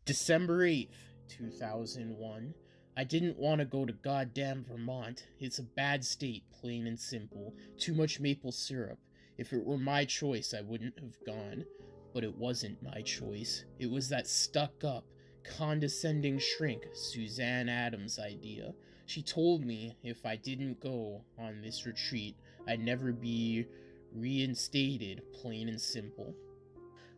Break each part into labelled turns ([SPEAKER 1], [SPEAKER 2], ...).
[SPEAKER 1] December 8th, 2001. I didn't want to go to goddamn Vermont. It's a bad state, plain and simple. Too much maple syrup. If it were my choice, I wouldn't have gone. But it wasn't my choice. It was that stuck up, condescending shrink, Suzanne Adams' idea. She told me if I didn't go on this retreat, I'd never be reinstated, plain and simple.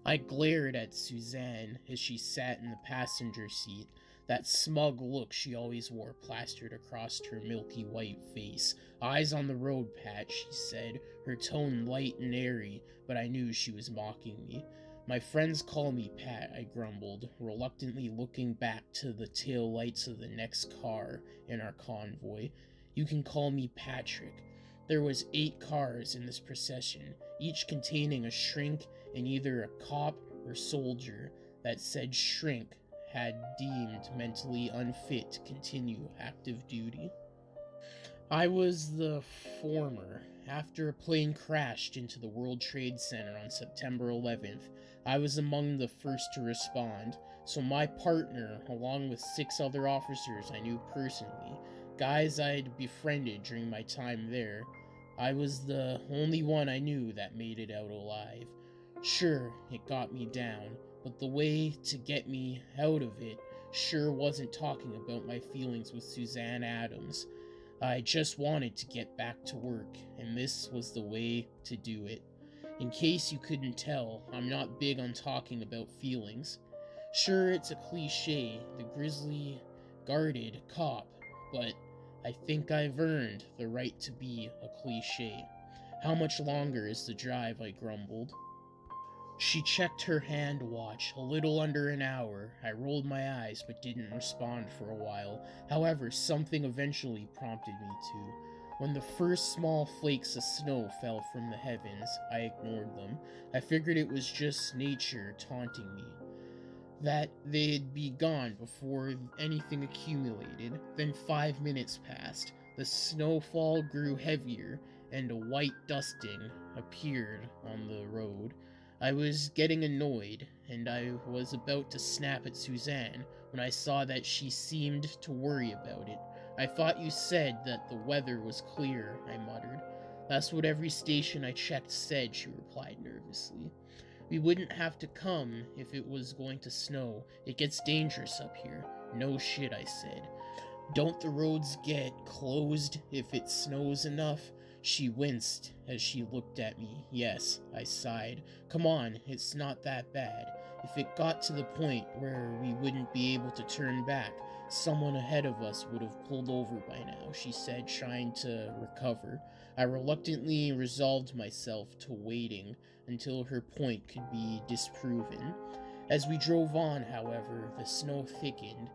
[SPEAKER 1] I glared at Suzanne as she sat in the passenger seat, that smug look she always wore plastered across her milky white face. "Eyes on the road, Pat," she said, her tone light and airy, but I knew she was mocking me. "My friends call me Pat," I grumbled, reluctantly looking back to the tail lights of the next car in our convoy. "You can call me Patrick." There was 8 cars in this procession, each containing a shrink and either a cop or soldier. That said shrink had deemed mentally unfit to continue active duty. I was the former. After a plane crashed into the World Trade Center on September 11th, I was among the first to respond, so my partner, along with 6 other officers I knew personally, guys I'd befriended during my time there, I was the only one I knew that made it out alive. Sure, it got me down, but the way to get me out of it sure wasn't talking about my feelings with Suzanne Adams. I just wanted to get back to work, and this was the way to do it. In case you couldn't tell, I'm not big on talking about feelings. Sure, it's a cliche, the grizzly, guarded cop, but I think I've earned the right to be a cliche. "How much longer is the drive?" I grumbled. She checked her hand watch. "A little under an hour." I rolled my eyes but didn't respond for a while. However, something eventually prompted me to. When the first small flakes of snow fell from the heavens, I ignored them. I figured it was just nature taunting me, that they'd be gone before anything accumulated. Then 5 minutes passed. The snowfall grew heavier, and a white dusting appeared on the road. I was getting annoyed, and I was about to snap at Suzanne when I saw that she seemed to worry about it. "I thought you said that the weather was clear," I muttered. "That's what every station I checked said," she replied nervously. "We wouldn't have to come if it was going to snow. It gets dangerous up here." "No shit," I said. "Don't the roads get closed if it snows enough?" She winced as she looked at me. "Yes," I sighed. "Come on, it's not that bad. If it got to the point where we wouldn't be able to turn back, someone ahead of us would have pulled over by now," she said, trying to recover. I reluctantly resolved myself to waiting until her point could be disproven. As we drove on, however, the snow thickened.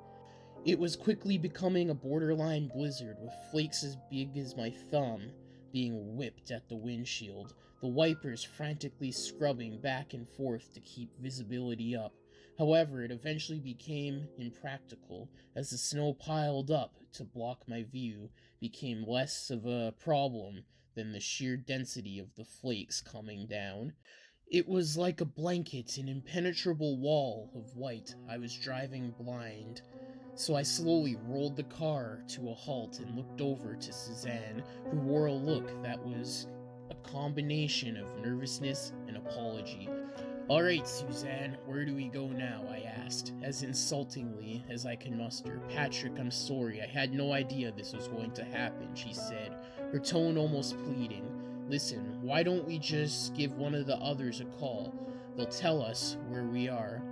[SPEAKER 1] It was quickly becoming a borderline blizzard, with flakes as big as my thumb being whipped at the windshield, the wipers frantically scrubbing back and forth to keep visibility up. However, it eventually became impractical, as the snow piled up to block my view became less of a problem than the sheer density of the flakes coming down. It was like a blanket, an impenetrable wall of white. I was driving blind, so I slowly rolled the car to a halt and looked over to Suzanne, who wore a look that was a combination of nervousness and apology. "All right, Suzanne, where do we go now?" I asked, as insultingly as I could muster. "Patrick, I'm sorry. I had no idea this was going to happen," she said, her tone almost pleading. "Listen, why don't we just give one of the others a call? They'll tell us where we are."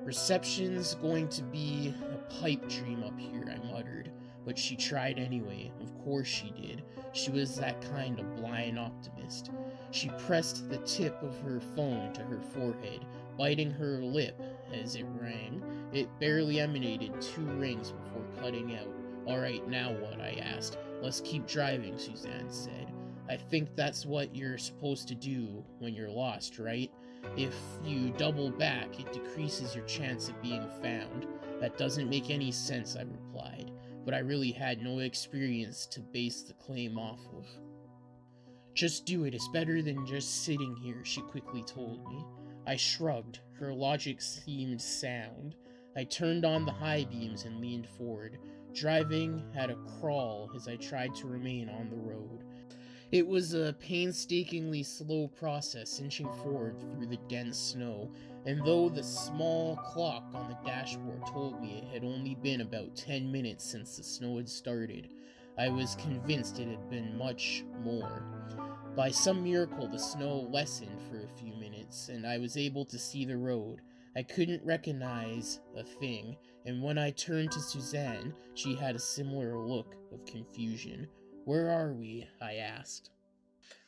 [SPEAKER 1] "Reception's going to be a pipe dream up here," I muttered, but she tried anyway. Of course she did. She was that kind of blind optimist. She pressed the tip of her phone to her forehead, biting her lip as it rang. It barely emanated 2 rings before cutting out. "All right, now what?" I asked. "Let's keep driving," Suzanne said. "I think that's what you're supposed to do when you're lost, right? If you double back, it decreases your chance of being found." "That doesn't make any sense," I replied, but I really had no experience to base the claim off of. "Just do it, it's better than just sitting here," she quickly told me. I shrugged. Her logic seemed sound. I turned on the high beams and leaned forward, driving at a crawl as I tried to remain on the road. It was a painstakingly slow process inching forward through the dense snow, and though the small clock on the dashboard told me it had only been about 10 minutes since the snow had started, I was convinced it had been much more. By some miracle, the snow lessened for a few minutes, and I was able to see the road. I couldn't recognize a thing, and when I turned to Suzanne, she had a similar look of confusion. "Where are we?" I asked.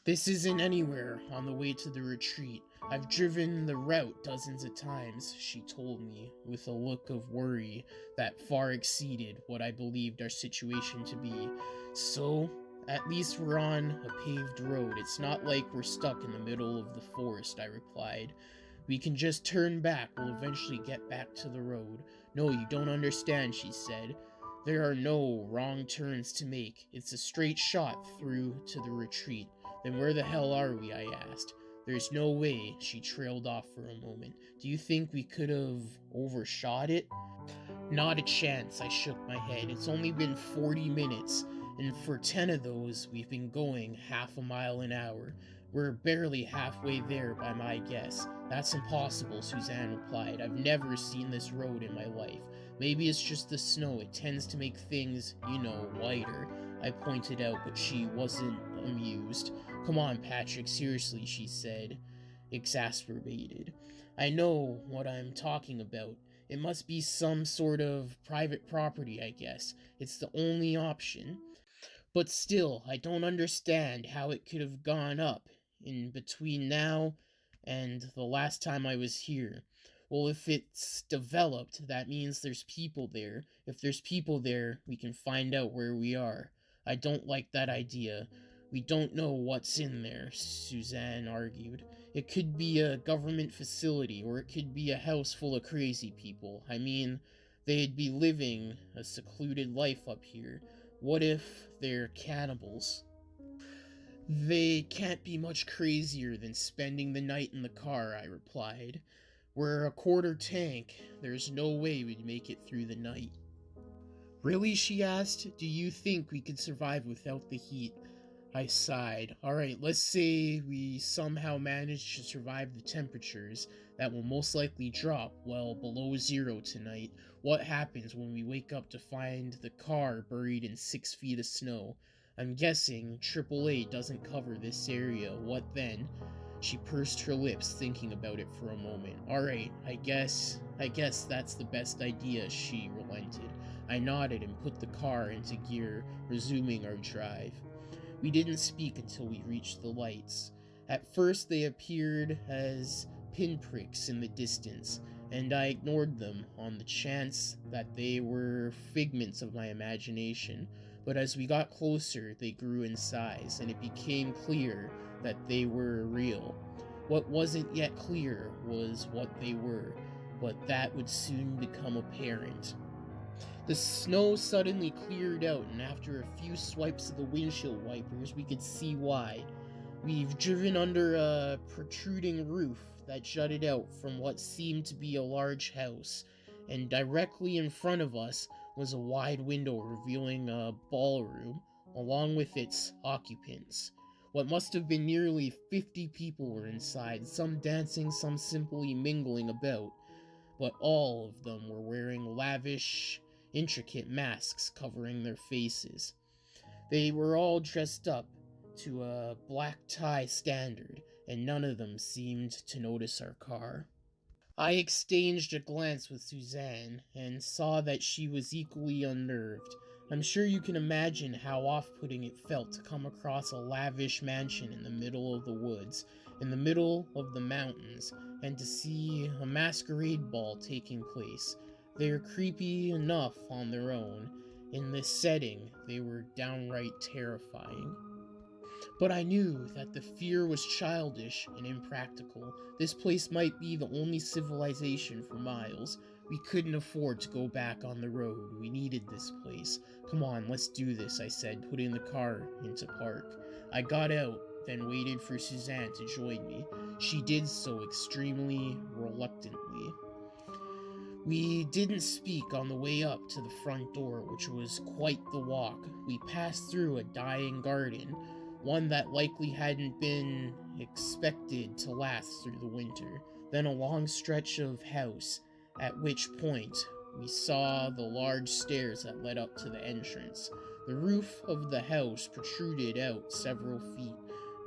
[SPEAKER 1] "This isn't anywhere on the way to the retreat. I've driven the route dozens of times," she told me, with a look of worry that far exceeded what I believed our situation to be. "So, at least we're on a paved road. It's not like we're stuck in the middle of the forest," I replied. "We can just turn back. We'll eventually get back to the road." "No, you don't understand," she said. "There are no wrong turns to make. It's a straight shot through to the retreat." "Then where the hell are we?" I asked. "There's no way." She trailed off for a moment. "Do you think we could have overshot it?" "Not a chance," I shook my head. "It's only been 40 minutes, and for 10 of those, we've been going half a mile an hour. We're barely halfway there by my guess." "That's impossible," Suzanne replied. "I've never seen this road in my life. Maybe it's just the snow. It tends to make things, whiter," I pointed out, but she wasn't amused. "Come on, Patrick, seriously," she said, exasperated. "I know what I'm talking about. It must be some sort of private property, I guess. It's the only option. But still, I don't understand how it could have gone up in between now and the last time I was here." "Well, if it's developed, that means there's people there. If there's people there, we can find out where we are." "I don't like that idea. We don't know what's in there," Suzanne argued. "It could be a government facility, or it could be a house full of crazy people. I mean, they'd be living a secluded life up here. What if they're cannibals?" "They can't be much crazier than spending the night in the car," I replied. "We're a quarter tank. There's no way we'd make it through the night." "Really?" she asked. "Do you think we could survive without the heat?" I sighed. "Alright, let's say we somehow manage to survive the temperatures that will most likely drop well below zero tonight. What happens when we wake up to find the car buried in 6 feet of snow? I'm guessing AAA doesn't cover this area. What then?" She pursed her lips, thinking about it for a moment. "Alright, I guess that's the best idea," she relented. I nodded and put the car into gear, resuming our drive. We didn't speak until we reached the lights. At first they appeared as pinpricks in the distance, and I ignored them on the chance that they were figments of my imagination. But as we got closer, they grew in size, and it became clear that they were real. What wasn't yet clear was what they were, but that would soon become apparent. The snow suddenly cleared out, and after a few swipes of the windshield wipers, we could see why. We've driven under a protruding roof that jutted out from what seemed to be a large house, and directly in front of us was a wide window revealing a ballroom, along with its occupants. What must have been nearly 50 people were inside, some dancing, some simply mingling about, but all of them were wearing lavish, intricate masks covering their faces. They were all dressed up to a black tie standard, and none of them seemed to notice our car. I exchanged a glance with Suzanne and saw that she was equally unnerved. I'm sure you can imagine how off-putting it felt to come across a lavish mansion in the middle of the woods, in the middle of the mountains, and to see a masquerade ball taking place. They're creepy enough on their own. In this setting, they were downright terrifying. But I knew that the fear was childish and impractical. This place might be the only civilization for miles. We couldn't afford to go back on the road. We needed this place. "Come on, let's do this," I said, putting the car into park. I got out, then waited for Suzanne to join me. She did so extremely reluctantly. We didn't speak on the way up to the front door, which was quite the walk. We passed through a dying garden, one that likely hadn't been expected to last through the winter, then a long stretch of house, at which point we saw the large stairs that led up to the entrance. The roof of the house protruded out several feet,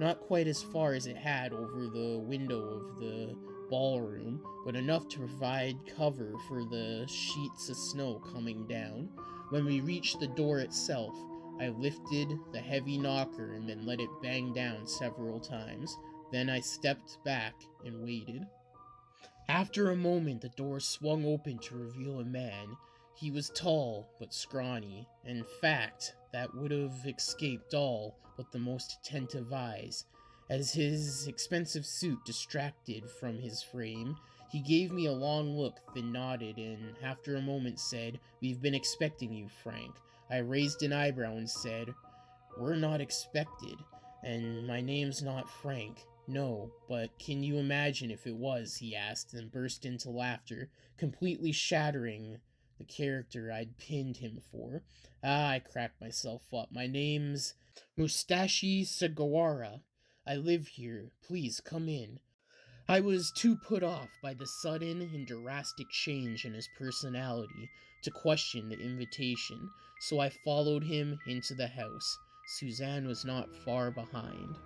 [SPEAKER 1] not quite as far as it had over the window of the ballroom, but enough to provide cover for the sheets of snow coming down. When we reached the door itself, I lifted the heavy knocker and then let it bang down several times. Then I stepped back and waited. After a moment, the door swung open to reveal a man. He was tall but scrawny. In fact, that would have escaped all but the most attentive eyes. As his expensive suit distracted from his frame, he gave me a long look, then nodded, and after a moment said, "We've been expecting you, Frank." I raised an eyebrow and said, "We're not expected, and my name's not Frank." "No, but can you imagine if it was?" he asked, and burst into laughter, completely shattering the character I'd pinned him for. "Ah," I cracked myself up. "My name's Mustashi Sugawara. I live here. Please come in." I was too put off by the sudden and drastic change in his personality to question the invitation, so I followed him into the house. Suzanne was not far behind.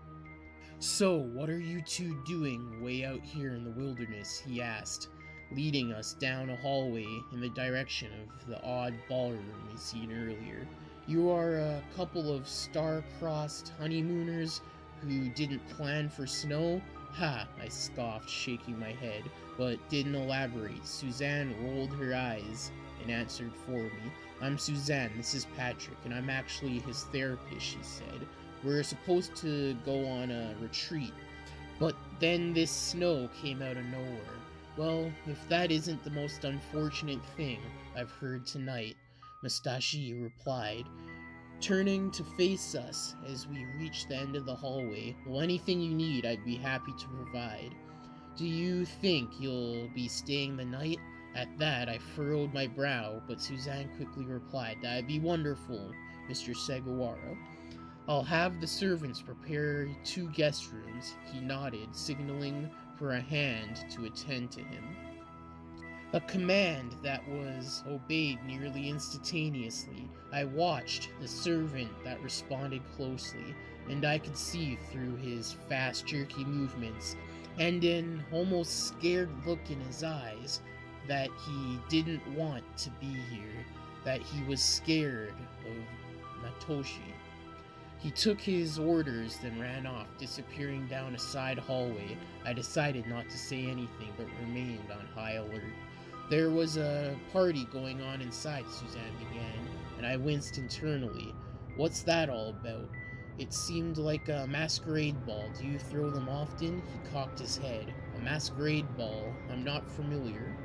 [SPEAKER 1] "So, what are you two doing way out here in the wilderness?" he asked, leading us down a hallway in the direction of the odd ballroom we'd seen earlier. "You are a couple of star-crossed honeymooners who didn't plan for snow?" "Ha!" I scoffed, shaking my head, but didn't elaborate. Suzanne rolled her eyes and answered for me. "I'm Suzanne, this is Patrick, and I'm actually his therapist," she said. "We're supposed to go on a retreat, but then this snow came out of nowhere." "Well, if that isn't the most unfortunate thing I've heard tonight," Mustashi replied, turning to face us as we reached the end of the hallway. "Well, anything you need, I'd be happy to provide." "Do you think you'll be staying the night?" At that, I furrowed my brow, but Suzanne quickly replied, "That'd be wonderful, Mr. Sugawara. I'll have the servants prepare 2 guest rooms." He nodded, signaling for a hand to attend to him. A command that was obeyed nearly instantaneously. I watched the servant that responded closely, and I could see through his fast, jerky movements and an almost scared look in his eyes that he didn't want to be here, that he was scared of Matoshi. He took his orders, then ran off, disappearing down a side hallway. I decided not to say anything, but remained on high alert. "There was a party going on inside," Suzanne began, and I winced internally. "What's that all about?" "It seemed like a masquerade ball. Do you throw them often?" He cocked his head. "A masquerade ball? I'm not familiar."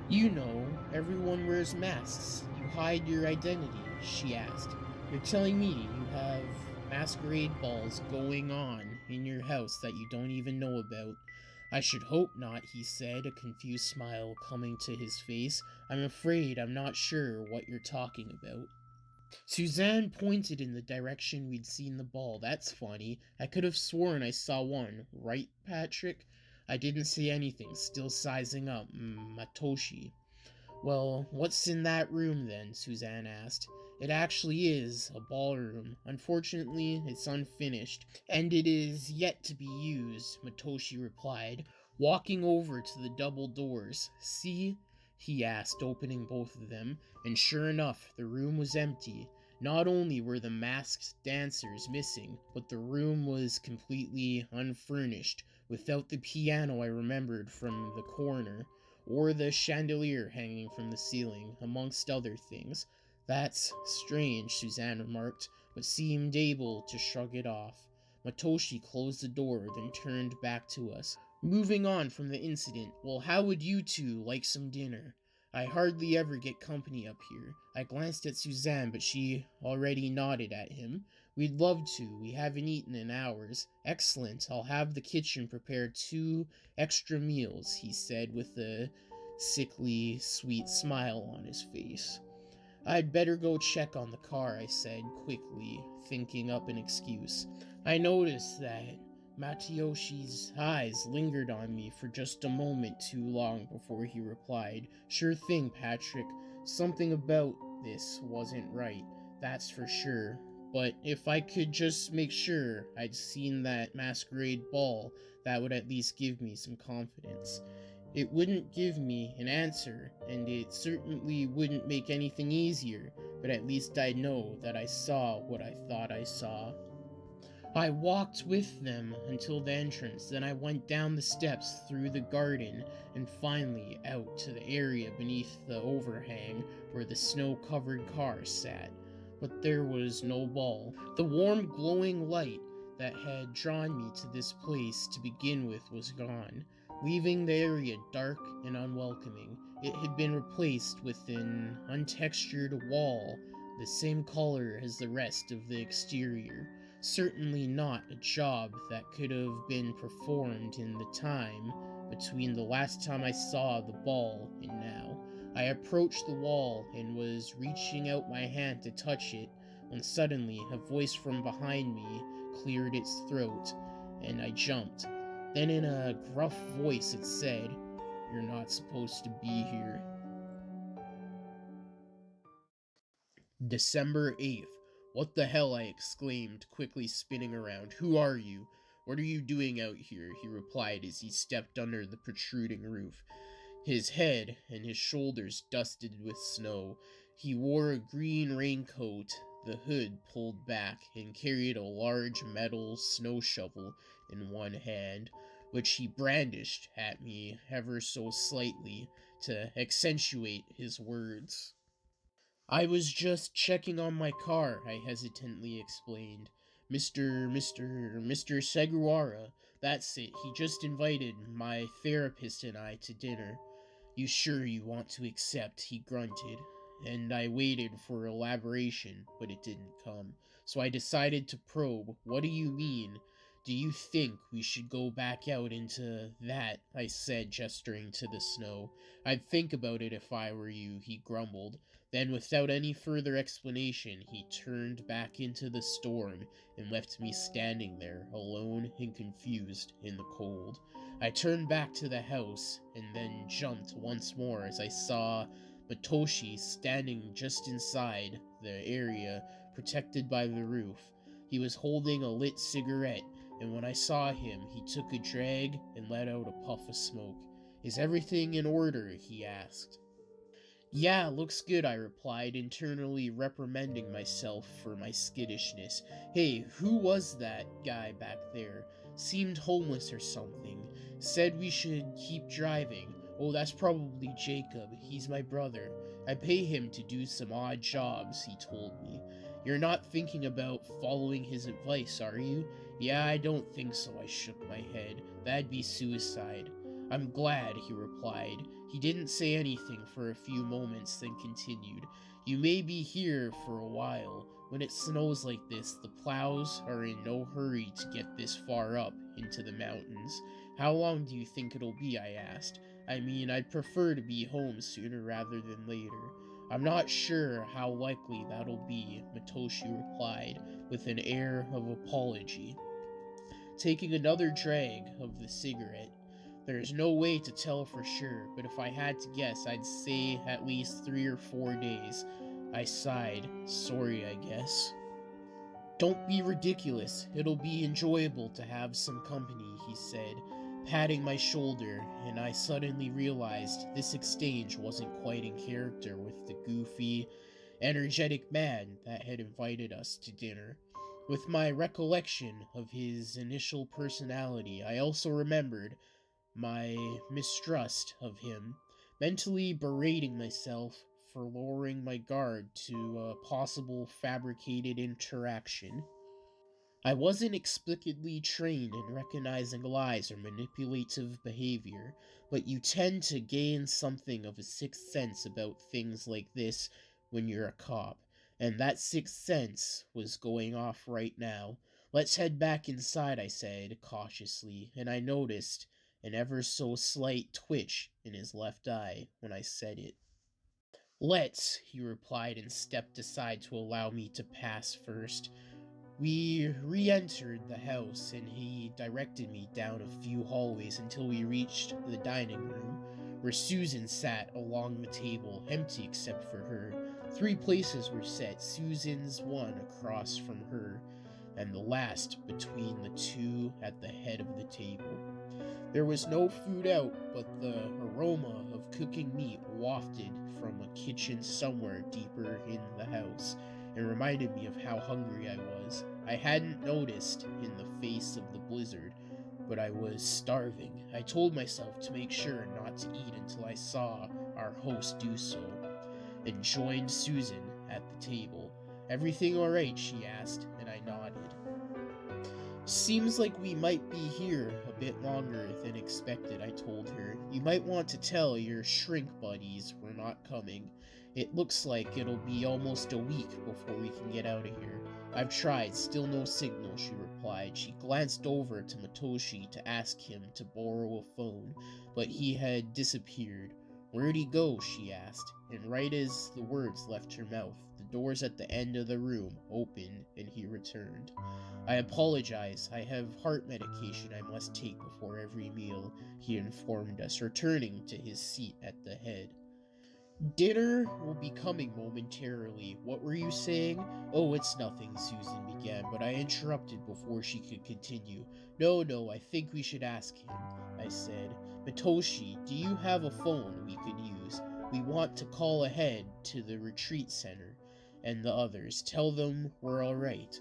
[SPEAKER 1] "You know, everyone wears masks. You hide your identity," she asked. "You're telling me you have masquerade balls going on in your house that you don't even know about?" "I should hope not," he said, a confused smile coming to his face. "I'm afraid I'm not sure what you're talking about." Suzanne pointed in the direction we'd seen the ball. "That's funny. I could have sworn I saw one. Right, Patrick?" I didn't say anything, still sizing up Matoshi. "Well, what's in that room then?" Suzanne asked. "It actually is a ballroom. Unfortunately, it's unfinished, and it is yet to be used," Matoshi replied, walking over to the double doors. "See?" he asked, opening both of them, and sure enough, the room was empty. Not only were the masked dancers missing, but the room was completely unfurnished, without the piano I remembered from the corner, or the chandelier hanging from the ceiling, amongst other things. "That's strange," Suzanne remarked, but seemed able to shrug it off. Matoshi closed the door, then turned back to us. "Moving on from the incident, well, how would you two like some dinner? I hardly ever get company up here." I glanced at Suzanne, but she already nodded at him. "We'd love to. We haven't eaten in hours." "Excellent. I'll have the kitchen prepare 2 extra meals," he said with a sickly, sweet smile on his face. I'd better go check on the car, I said quickly, thinking up an excuse. I noticed that Matayoshi's eyes lingered on me for just a moment too long before he replied, "Sure thing, Patrick. Something about this wasn't right, that's for sure. But if I could just make sure I'd seen that masquerade ball, that would at least give me some confidence. It wouldn't give me an answer, and it certainly wouldn't make anything easier, but at least I'd know that I saw what I thought I saw." I walked with them until the entrance, then I went down the steps through the garden and finally out to the area beneath the overhang where the snow-covered car sat. But there was no ball. The warm, glowing light that had drawn me to this place to begin with was gone, leaving the area dark and unwelcoming. It had been replaced with an untextured wall, the same color as the rest of the exterior. Certainly not a job that could have been performed in the time between the last time I saw the ball and now. I approached the wall and was reaching out my hand to touch it when suddenly a voice from behind me cleared its throat, and I jumped. Then in a gruff voice it said, "You're not supposed to be here." December 8th. "What the hell?" I exclaimed, quickly spinning around. "Who are you? What are you doing out here?" he replied as he stepped under the protruding roof, his head and his shoulders dusted with snow. He wore a green raincoat, the hood pulled back, and carried a large metal snow shovel in one hand, which he brandished at me ever so slightly to accentuate his words. "I was just checking on my car," I hesitantly explained. Mr. Seguara, that's it. He just invited my therapist and I to dinner." "You sure you want to accept?" he grunted, and I waited for elaboration, but it didn't come. So I decided to probe. "What do you mean? Do you think we should go back out into that?" I said, gesturing to the snow. "I'd think about it if I were you," he grumbled. Then, without any further explanation, he turned back into the storm and left me standing there, alone and confused in the cold. I turned back to the house and then jumped once more as I saw Matoshi standing just inside the area protected by the roof. He was holding a lit cigarette, and when I saw him, he took a drag and let out a puff of smoke. "Is everything in order?" he asked. "Yeah, looks good," I replied, internally reprimanding myself for my skittishness. "Hey, who was that guy back there? Seemed homeless or something. Said we should keep driving. Oh, that's probably Jacob. He's my brother. I pay him to do some odd jobs," he told me. "You're not thinking about following his advice, are you?" "Yeah, I don't think so," I shook my head. "That'd be suicide." "I'm glad," he replied. He didn't say anything for a few moments, then continued. "You may be here for a while. When it snows like this, the plows are in no hurry to get this far up into the mountains." "How long do you think it'll be?" I asked. "I mean, I'd prefer to be home sooner rather than later." "I'm not sure how likely that'll be," Matoshi replied, with an air of apology, taking another drag of the cigarette. "There's no way to tell for sure, but if I had to guess, I'd say at least 3 or 4 days." I sighed. "Sorry, I guess." "Don't be ridiculous. It'll be enjoyable to have some company," he said, patting my shoulder, and I suddenly realized this exchange wasn't quite in character with the goofy, energetic man that had invited us to dinner. With my recollection of his initial personality, I also remembered my mistrust of him, mentally berating myself for lowering my guard to a possible fabricated interaction. I wasn't explicitly trained in recognizing lies or manipulative behavior, but you tend to gain something of a sixth sense about things like this when you're a cop, and that sixth sense was going off right now. "Let's head back inside," I said cautiously, and I noticed an ever so slight twitch in his left eye when I said it. "Let's," he replied and stepped aside to allow me to pass first. We re-entered the house, and he directed me down a few hallways until we reached the dining room, where Susan sat along the table, empty except for her. 3 places were set, Susan's one across from her, and the last between the 2 at the head of the table. There was no food out, but the aroma of cooking meat wafted from a kitchen somewhere deeper in the house and reminded me of how hungry I was. I hadn't noticed in the face of the blizzard, but I was starving. I told myself to make sure not to eat until I saw our host do so, and joined Susan at the table. "Everything all right?" she asked, and I nodded. "Seems like we might be here a bit longer than expected," I told her. "You might want to tell your shrink buddies we're not coming. It looks like it'll be almost a week before we can get out of here." "I've tried, still no signal," she replied. She glanced over to Matoshi to ask him to borrow a phone, but he had disappeared. "Where'd he go?" she asked, and right as the words left her mouth, the doors at the end of the room opened and he returned. "I apologize. I have heart medication I must take before every meal," he informed us, returning to his seat at the head. "Dinner will be coming momentarily. What were you saying?" "Oh, it's nothing," Susan began, but I interrupted before she could continue. No, I think we should ask him," I said. "Matoshi, do you have a phone we could use? We want to call ahead to the retreat center and the others. Tell them we're alright."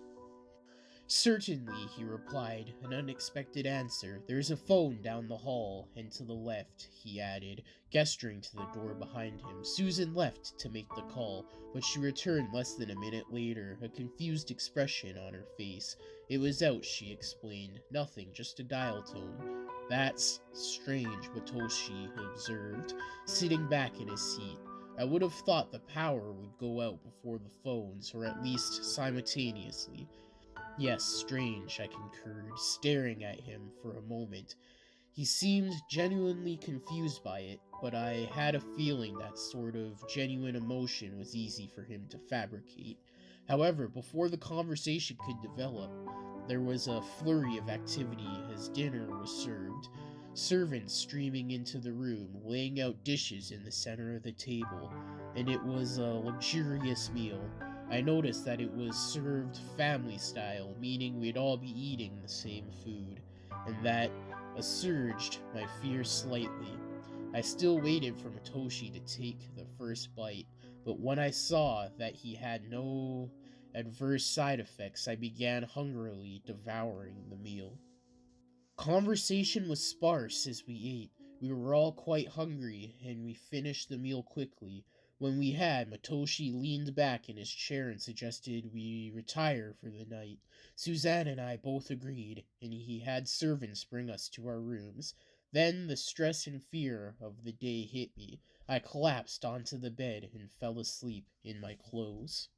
[SPEAKER 1] "Certainly," he replied, an unexpected answer. "There's a phone down the hall, and to the left," he added, gesturing to the door behind him. Susan left to make the call, but she returned less than a minute later, a confused expression on her face. "It was out," she explained. "Nothing, just a dial tone." "That's strange," Matoshi observed, sitting back in his seat. "I would have thought the power would go out before the phones, or at least simultaneously." "Yes, strange," I concurred, staring at him for a moment. He seemed genuinely confused by it, but I had a feeling that sort of genuine emotion was easy for him to fabricate. However, before the conversation could develop, there was a flurry of activity as dinner was served, servants streaming into the room, laying out dishes in the center of the table, and it was a luxurious meal. I noticed that it was served family style, meaning we'd all be eating the same food, and that assuaged my fears slightly. I still waited for Matoshi to take the first bite, but when I saw that he had no adverse side effects, I began hungrily devouring the meal. Conversation was sparse as we ate. We were all quite hungry, and we finished the meal quickly. When we had, Matoshi leaned back in his chair and suggested we retire for the night. Suzanne and I both agreed, and he had servants bring us to our rooms. Then the stress and fear of the day hit me. I collapsed onto the bed and fell asleep in my clothes.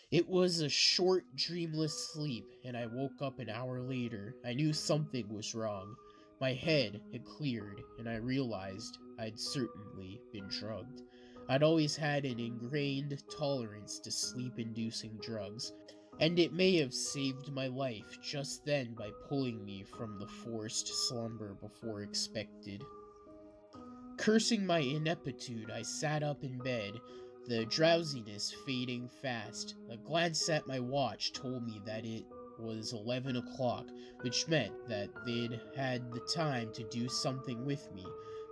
[SPEAKER 1] It was a short, dreamless sleep, and I woke up an hour later. I knew something was wrong. My head had cleared, and I realized I'd certainly been drugged. I'd always had an ingrained tolerance to sleep-inducing drugs, and it may have saved my life just then by pulling me from the forced slumber before expected. Cursing my ineptitude, I sat up in bed, the drowsiness fading fast. A glance at my watch told me that it was 11 o'clock, which meant that they'd had the time to do something with me,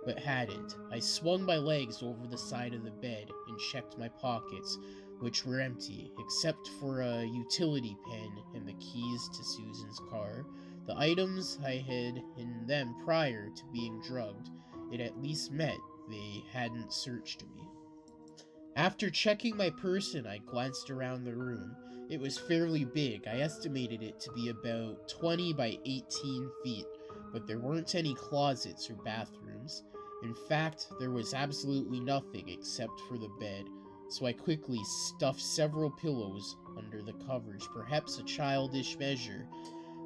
[SPEAKER 1] but hadn't. I swung my legs over the side of the bed and checked my pockets, which were empty, except for a utility pen and the keys to Susan's car. The items I had in them prior to being drugged. It at least meant they hadn't searched me. After checking my person, I glanced around the room. It was fairly big. I estimated it to be about 20 by 18 feet, but there weren't any closets or bathrooms. In fact, there was absolutely nothing except for the bed, so I quickly stuffed several pillows under the covers, perhaps a childish measure,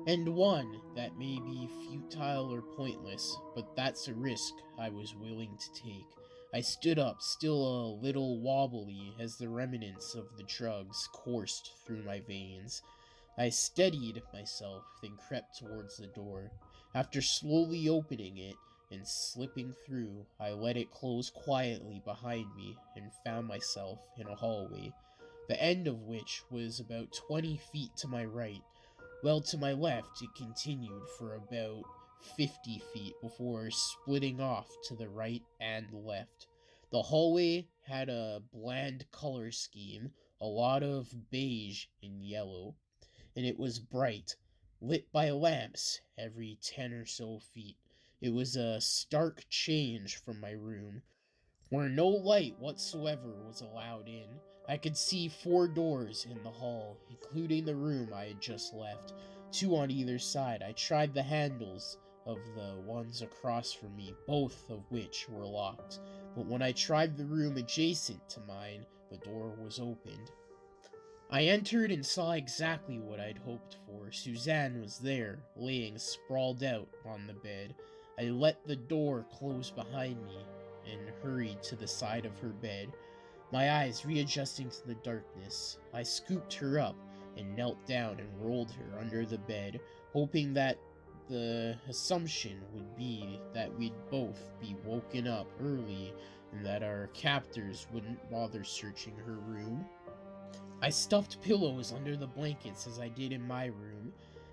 [SPEAKER 1] And one that may be futile or pointless, but that's a risk I was willing to take. I stood up, still a little wobbly as the remnants of the drugs coursed through my veins. I steadied myself, then crept towards the door. After slowly opening it and slipping through, I let it close quietly behind me and found myself in a hallway, the end of which was about 20 feet to my right. Well, to my left, it continued for about 50 feet before splitting off to the right and left. The hallway had a bland color scheme, a lot of beige and yellow, and it was bright, lit by lamps every 10 or so feet. It was a stark change from my room, where no light whatsoever was allowed in. I could see 4 doors in the hall, including the room I had just left, 2 on either side. I tried the handles of the ones across from me, both of which were locked. But when I tried the room adjacent to mine, the door was opened. I entered and saw exactly what I'd hoped for. Suzanne was there, laying sprawled out on the bed. I let the door close behind me and hurried to the side of her bed, my eyes readjusting to the darkness. I scooped her up and knelt down and rolled her under the bed, hoping that the assumption would be that we'd both be woken up early and that our captors wouldn't bother searching her room. I stuffed pillows under the blankets as I did in my room,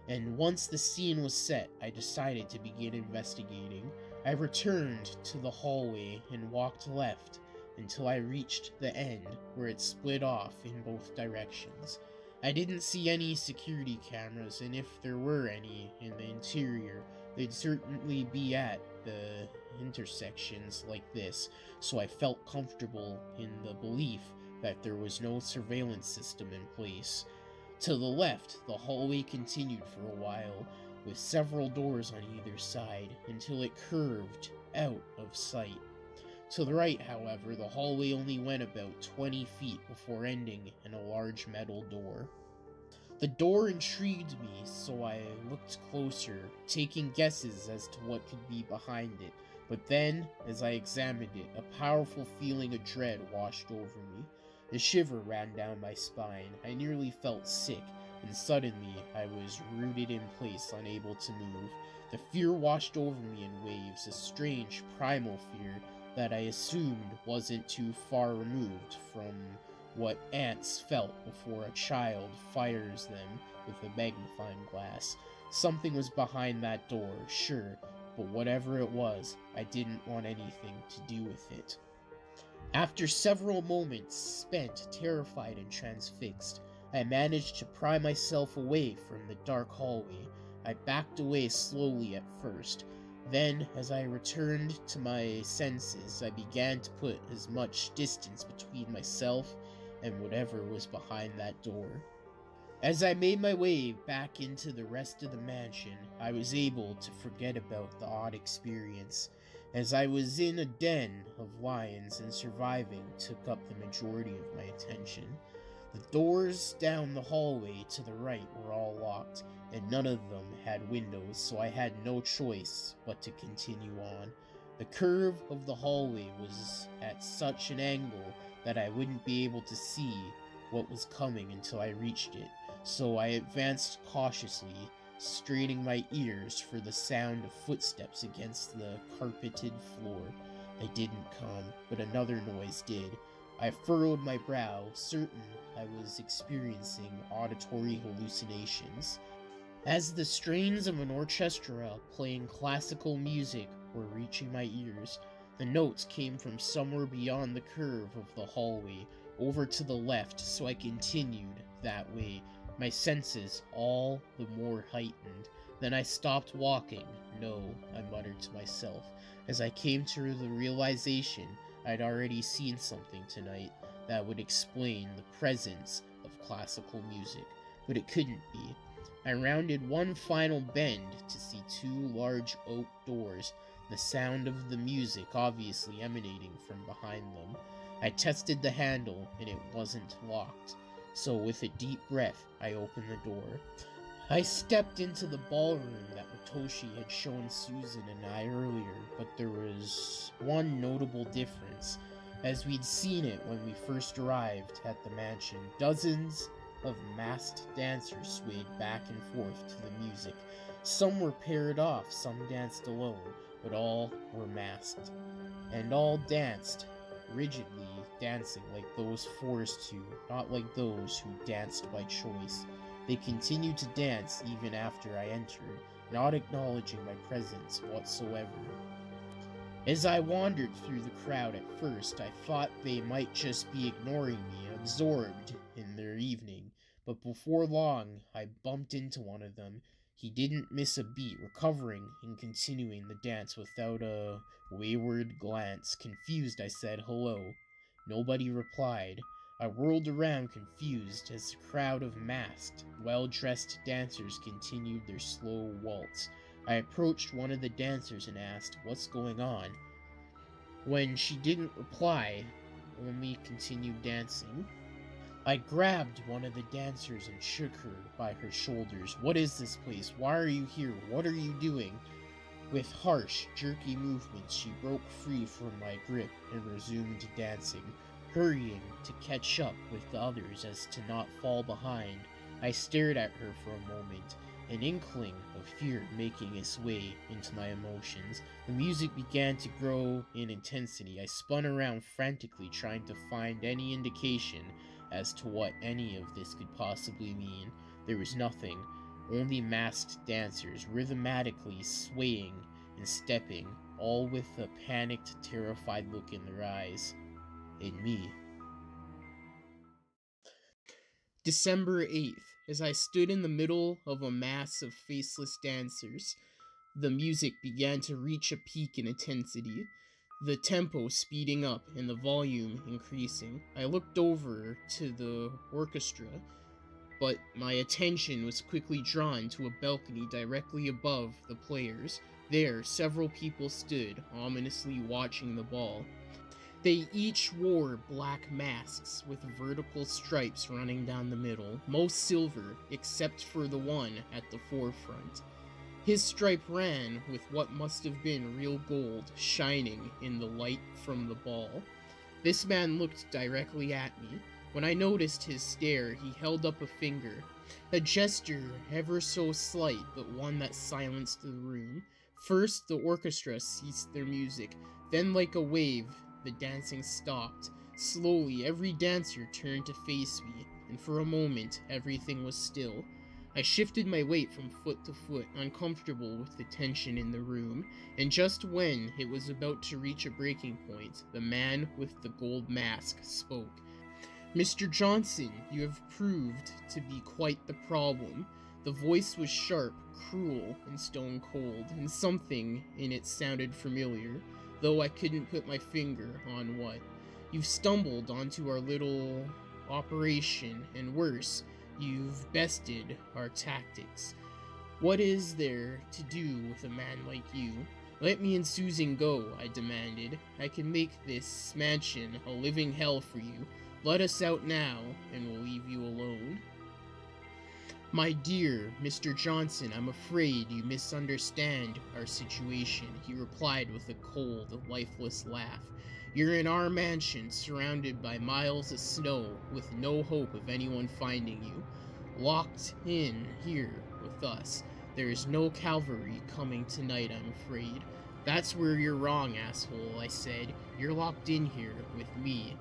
[SPEAKER 1] and once the scene was set, I decided to begin investigating. I returned to the hallway and walked left until I reached the end, where it split off in both directions. I didn't see any security cameras, and if there were any in the interior, they'd certainly be at the intersections like this, so I felt comfortable in the belief that there was no surveillance system in place. To the left, the hallway continued for a while, with several doors on either side, until it curved out of sight. To the right, however, the hallway only went about 20 feet before ending in a large metal door. The door intrigued me, so I looked closer, taking guesses as to what could be behind it. But then, as I examined it, a powerful feeling of dread washed over me. A shiver ran down my spine. I nearly felt sick, and suddenly I was rooted in place, unable to move. The fear washed over me in waves, a strange, primal fear that I assumed wasn't too far removed from what ants felt before a child fires them with a magnifying glass. Something was behind that door, sure, but whatever it was, I didn't want anything to do with it. After several moments spent terrified and transfixed, I managed to pry myself away from the dark hallway. I backed away slowly at first. Then, as I returned to my senses, I began to put as much distance between myself and whatever was behind that door. As I made my way back into the rest of the mansion, I was able to forget about the odd experience, as I was in a den of lions and surviving took up the majority of my attention. The doors down the hallway to the right were all locked, and none of them had windows, so I had no choice but to continue on. The curve of the hallway was at such an angle that I wouldn't be able to see what was coming until I reached it, so I advanced cautiously, straining my ears for the sound of footsteps against the carpeted floor. They didn't come, but another noise did. I furrowed my brow, certain I was experiencing auditory hallucinations. As the strains of an orchestra playing classical music were reaching my ears, the notes came from somewhere beyond the curve of the hallway, over to the left, so I continued that way, my senses all the more heightened. Then I stopped walking. No, I muttered to myself, as I came to the realization I'd already seen something tonight that would explain the presence of classical music, but it couldn't be. I rounded one final bend to see 2 large oak doors, the sound of the music obviously emanating from behind them. I tested the handle, and it wasn't locked, so with a deep breath, I opened the door. I stepped into the ballroom that Matoshi had shown Susan and I earlier, but there was one notable difference. As we'd seen it when we first arrived at the mansion, dozens of masked dancers swayed back and forth to the music. Some were paired off, some danced alone, but all were masked. And all danced, rigidly dancing like those forced to, not like those who danced by choice. They continued to dance even after I entered, not acknowledging my presence whatsoever. As I wandered through the crowd at first, I thought they might just be ignoring me, absorbed in their evening, but before long I bumped into one of them. He didn't miss a beat, recovering and continuing the dance without a wayward glance. Confused, I said hello. Nobody replied. I whirled around confused as the crowd of masked, well-dressed dancers continued their slow waltz. I approached one of the dancers and asked, "What's going on?" When she didn't reply, only continued dancing, I grabbed one of the dancers and shook her by her shoulders. "What is this place? Why are you here? What are you doing?" With harsh, jerky movements, she broke free from my grip and resumed dancing, hurrying to catch up with the others as to not fall behind. I stared at her for a moment, an inkling of fear making its way into my emotions. The music began to grow in intensity. I spun around frantically, trying to find any indication as to what any of this could possibly mean. There was nothing. Only masked dancers, rhythmically swaying and stepping, all with a panicked, terrified look in their eyes. And me. December 8th, as I stood in the middle of a mass of faceless dancers, the music began to reach a peak in intensity, the tempo speeding up and the volume increasing. I looked over to the orchestra, but my attention was quickly drawn to a balcony directly above the players. There, several people stood, ominously watching the ball. They each wore black masks with vertical stripes running down the middle, most silver, except for the one at the forefront. His stripe ran with what must have been real gold, shining in the light from the ball. This man looked directly at me. When I noticed his stare, he held up a finger, a gesture ever so slight, but one that silenced the room. First, the orchestra ceased their music, then like a wave, the dancing stopped. Slowly, every dancer turned to face me, and for a moment, everything was still. I shifted my weight from foot to foot, uncomfortable with the tension in the room, and just when it was about to reach a breaking point, the man with the gold mask spoke. "Mr. Johnson, you have proved to be quite the problem." The voice was sharp, cruel, and stone cold, and something in it sounded familiar, though I couldn't put my finger on what. "You've stumbled onto our little operation, and worse, you've bested our tactics. What is there to do with a man like you?" "Let me and Susan go," I demanded. "I can make this mansion a living hell for you. Let us out now, and we'll leave you alone." "My dear Mr. Johnson, I'm afraid you misunderstand our situation," he replied with a cold, lifeless laugh. "You're in our mansion, surrounded by miles of snow, with no hope of anyone finding you. Locked in here with us. There is no cavalry coming tonight, I'm afraid." "That's where you're wrong, asshole," I said. "You're locked in here with me."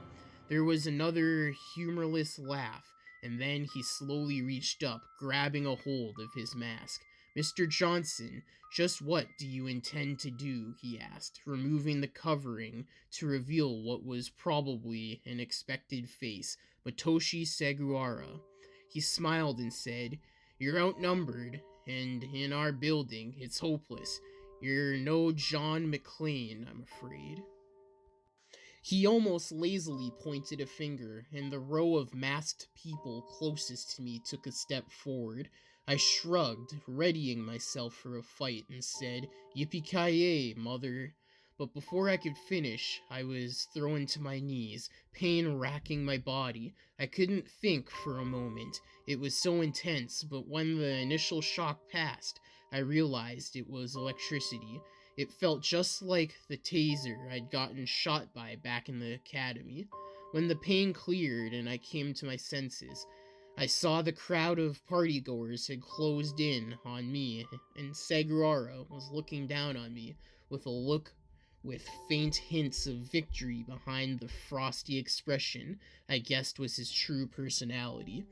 [SPEAKER 1] There was another humorless laugh, and then he slowly reached up, grabbing a hold of his mask. "Mr. Johnson, just what do you intend to do?" he asked, removing the covering to reveal what was probably an expected face, Matoshi Seguara. He smiled and said, "You're outnumbered, and in our building, it's hopeless. You're no John McClane, I'm afraid." He almost lazily pointed a finger, and the row of masked people closest to me took a step forward. I shrugged, readying myself for a fight, and said, "Yippee-ki-yay, mother." but before I could finish, I was thrown to my knees, pain racking my body. I couldn't think for a moment. It was so intense, but when the initial shock passed, I realized it was electricity. It felt just like the taser I'd gotten shot by back in the academy. When the pain cleared and I came to my senses, I saw the crowd of partygoers had closed in on me, and Saguara was looking down on me with a look with faint hints of victory behind the frosty expression I guessed was his true personality.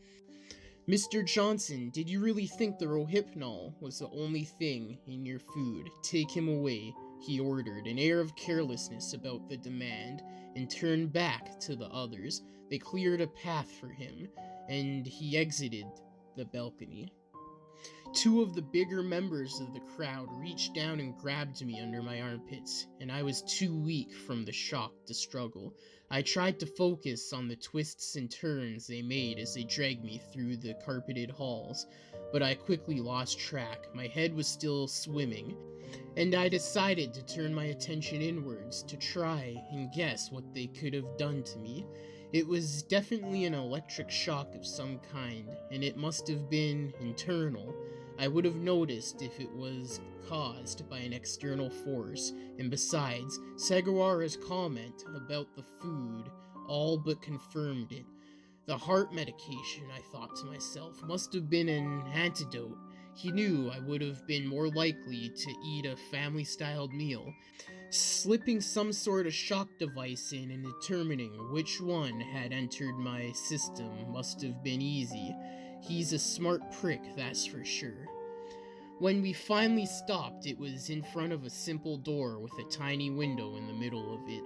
[SPEAKER 1] Mr. Johnson, did you really think the Rohypnol was the only thing in your food? Take him away, he ordered, an air of carelessness about the demand, and turned back to the others. They cleared a path for him, and he exited the balcony. Two of the bigger members of the crowd reached down and grabbed me under my armpits, and I was too weak from the shock to struggle. I tried to focus on the twists and turns they made as they dragged me through the carpeted halls, but I quickly lost track. My head was still swimming, and I decided to turn my attention inwards to try and guess what they could have done to me. It was definitely an electric shock of some kind, and it must have been internal. I would have noticed if it was caused by an external force, and besides, Saguara's comment about the food all but confirmed it. The heart medication, I thought to myself, must have been an antidote. He knew I would have been more likely to eat a family-styled meal. Slipping some sort of shock device in and determining which one had entered my system must have been easy. He's a smart prick, that's for sure. When we finally stopped, it was in front of a simple door with a tiny window in the middle of it.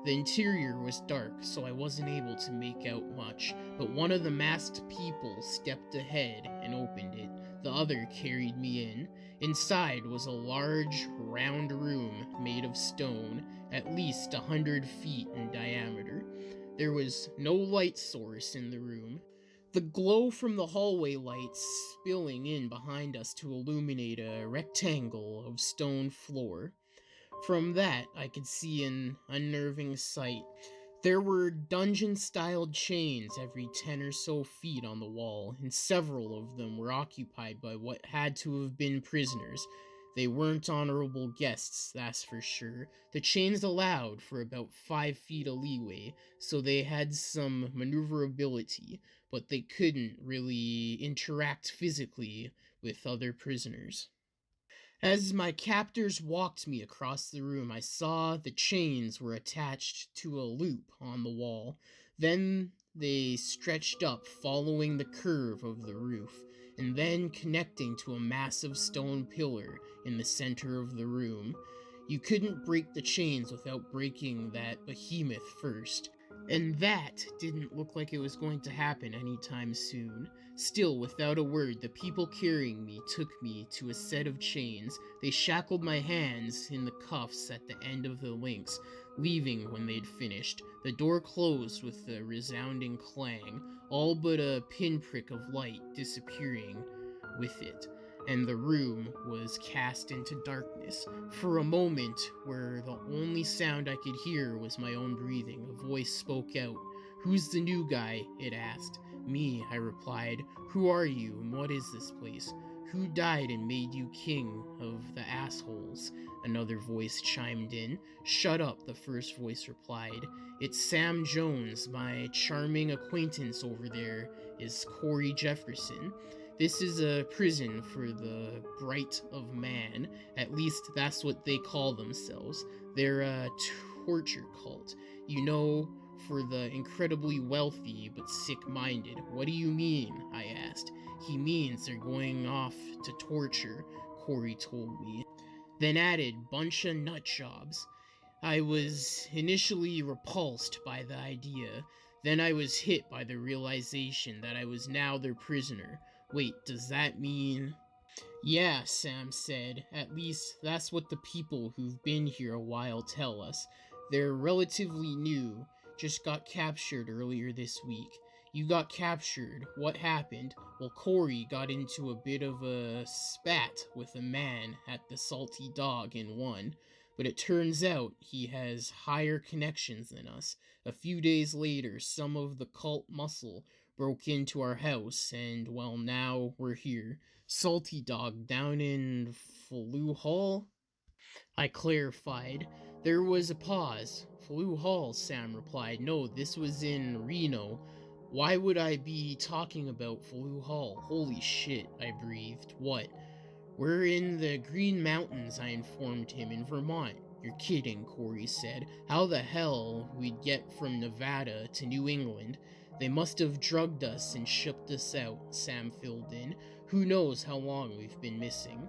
[SPEAKER 1] The interior was dark, so I wasn't able to make out much, but one of the masked people stepped ahead and opened it. The other carried me in. Inside was a large, round room made of stone, at least 100 feet in diameter. There was no light source in the room. The glow from the hallway lights spilling in behind us to illuminate a rectangle of stone floor. From that, I could see an unnerving sight. There were dungeon-styled chains every 10 or so feet on the wall, and several of them were occupied by what had to have been prisoners. They weren't honorable guests, that's for sure. The chains allowed for about 5 feet of leeway, so they had some maneuverability, but they couldn't really interact physically with other prisoners. As my captors walked me across the room, I saw the chains were attached to a loop on the wall. Then they stretched up, following the curve of the roof, and then connecting to a massive stone pillar in the center of the room. You couldn't break the chains without breaking that behemoth first. And that didn't look like it was going to happen anytime soon. Still, without a word, the people carrying me took me to a set of chains. They shackled my hands in the cuffs at the end of the links, leaving when they'd finished. The door closed with a resounding clang, all but a pinprick of light disappearing with it, and the room was cast into darkness. For a moment, where the only sound I could hear was my own breathing, a voice spoke out. "Who's the new guy?" it asked. "Me," I replied. "Who are you, and what is this place? Who died and made you king of the assholes?" Another voice chimed in. "Shut up," the first voice replied. "It's Sam Jones. My charming acquaintance over there is Corey Jefferson. This is a prison for the bright of man. At least that's what they call themselves. They're a torture cult. You know, for the incredibly wealthy but sick-minded." "What do you mean?" I asked. "He means they're going off to torture," Corey told me. Then added, "Bunch of nut jobs." I was initially repulsed by the idea. Then I was hit by the realization that I was now their prisoner. Wait, does that mean... "Yeah," Sam said. "At least that's what the people who've been here a while tell us. They're relatively new, just got captured earlier this week." "You got captured. What happened?" "Well, Corey got into a bit of a spat with a man at the Salty Dog and won. but it turns out he has higher connections than us. A few days later, some of the cult muscle broke into our house, and well, now we're here. Salty Dog down in Flu Hall? I clarified. There was a pause. Flu Hall, Sam replied. No, this was in Reno. Why would I be talking about Flu Hall? Holy shit, I breathed. What? We're in the Green Mountains, I informed him, in Vermont. You're kidding, Corey said. How the hell we'd get from Nevada to New England? They must have drugged us and shipped us out, Sam filled in. Who knows how long we've been missing?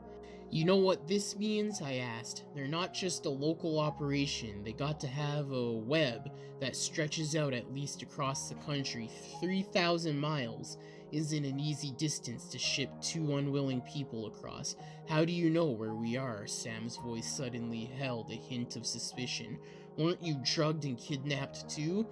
[SPEAKER 1] You know what this means? I asked. They're not just a local operation. They got to have a web that stretches out at least across the country. 3,000 miles isn't an easy distance to ship two unwilling people across. How do you know where we are? Sam's voice suddenly held a hint of suspicion. Weren't you drugged and kidnapped too?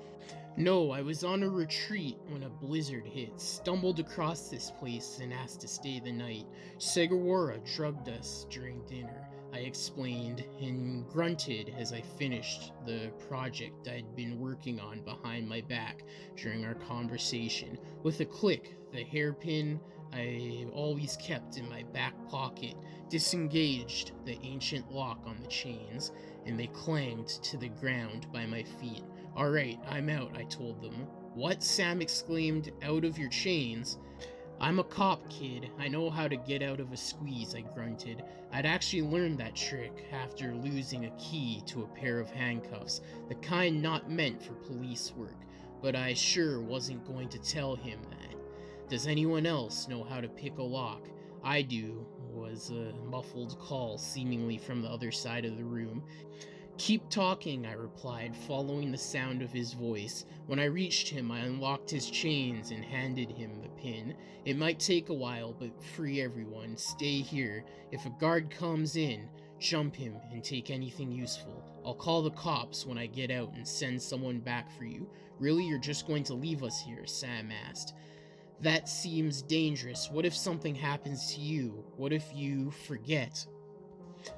[SPEAKER 1] No, I was on a retreat when a blizzard hit, stumbled across this place and asked to stay the night. Segawara drugged us during dinner, I explained, and grunted as I finished the project I'd been working on behind my back during our conversation. With a click, the hairpin I always kept in my back pocket disengaged the ancient lock on the chains, and they clanged to the ground by my feet. Alright, I'm out, I told them. What? Sam exclaimed. Out of your chains? I'm a cop, kid. I know how to get out of a squeeze, I grunted. I'd actually learned that trick after losing a key to a pair of handcuffs, the kind not meant for police work, but I sure wasn't going to tell him that. Does anyone else know how to pick a lock? I do, was a muffled call seemingly from the other side of the room. Keep talking, I replied, following the sound of his voice. When I reached him, I unlocked his chains and handed him the pin. It might take a while, but free everyone. Stay here. If a guard comes in, jump him and take anything useful. I'll call the cops when I get out and send someone back for you. Really, you're just going to leave us here? Sam asked. That seems dangerous. What if something happens to you? What if you forget?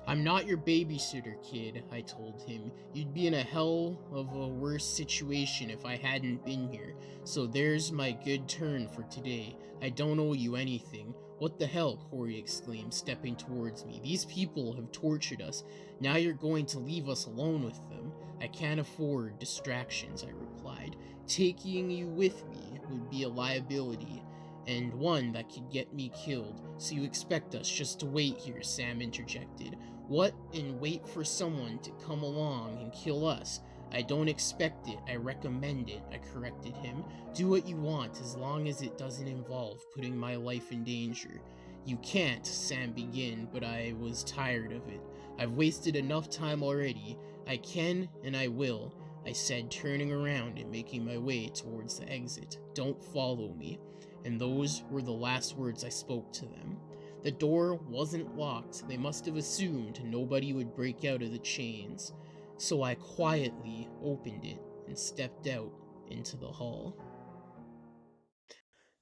[SPEAKER 1] I'm not your babysitter, kid, I told him. You'd be in a hell of a worse situation if I hadn't been here. So there's my good turn for today. I don't owe you anything. What the hell, Corey exclaimed, stepping towards me. These people have tortured us. Now you're going to leave us alone with them. I can't afford distractions, I replied. Taking you with me would be a liability, and one that could get me killed. So you expect us just to wait here, Sam interjected. What, and wait for someone to come along and kill us? I don't expect it, I recommend it, I corrected him. Do what you want, as long as it doesn't involve putting my life in danger. You can't, Sam began, but I was tired of it. I've wasted enough time already. I can, and I will, I said, turning around and making my way towards the exit. Don't follow me. And those were the last words I spoke to them. The door wasn't locked. They must have assumed nobody would break out of the chains. So I quietly opened it and stepped out into the hall.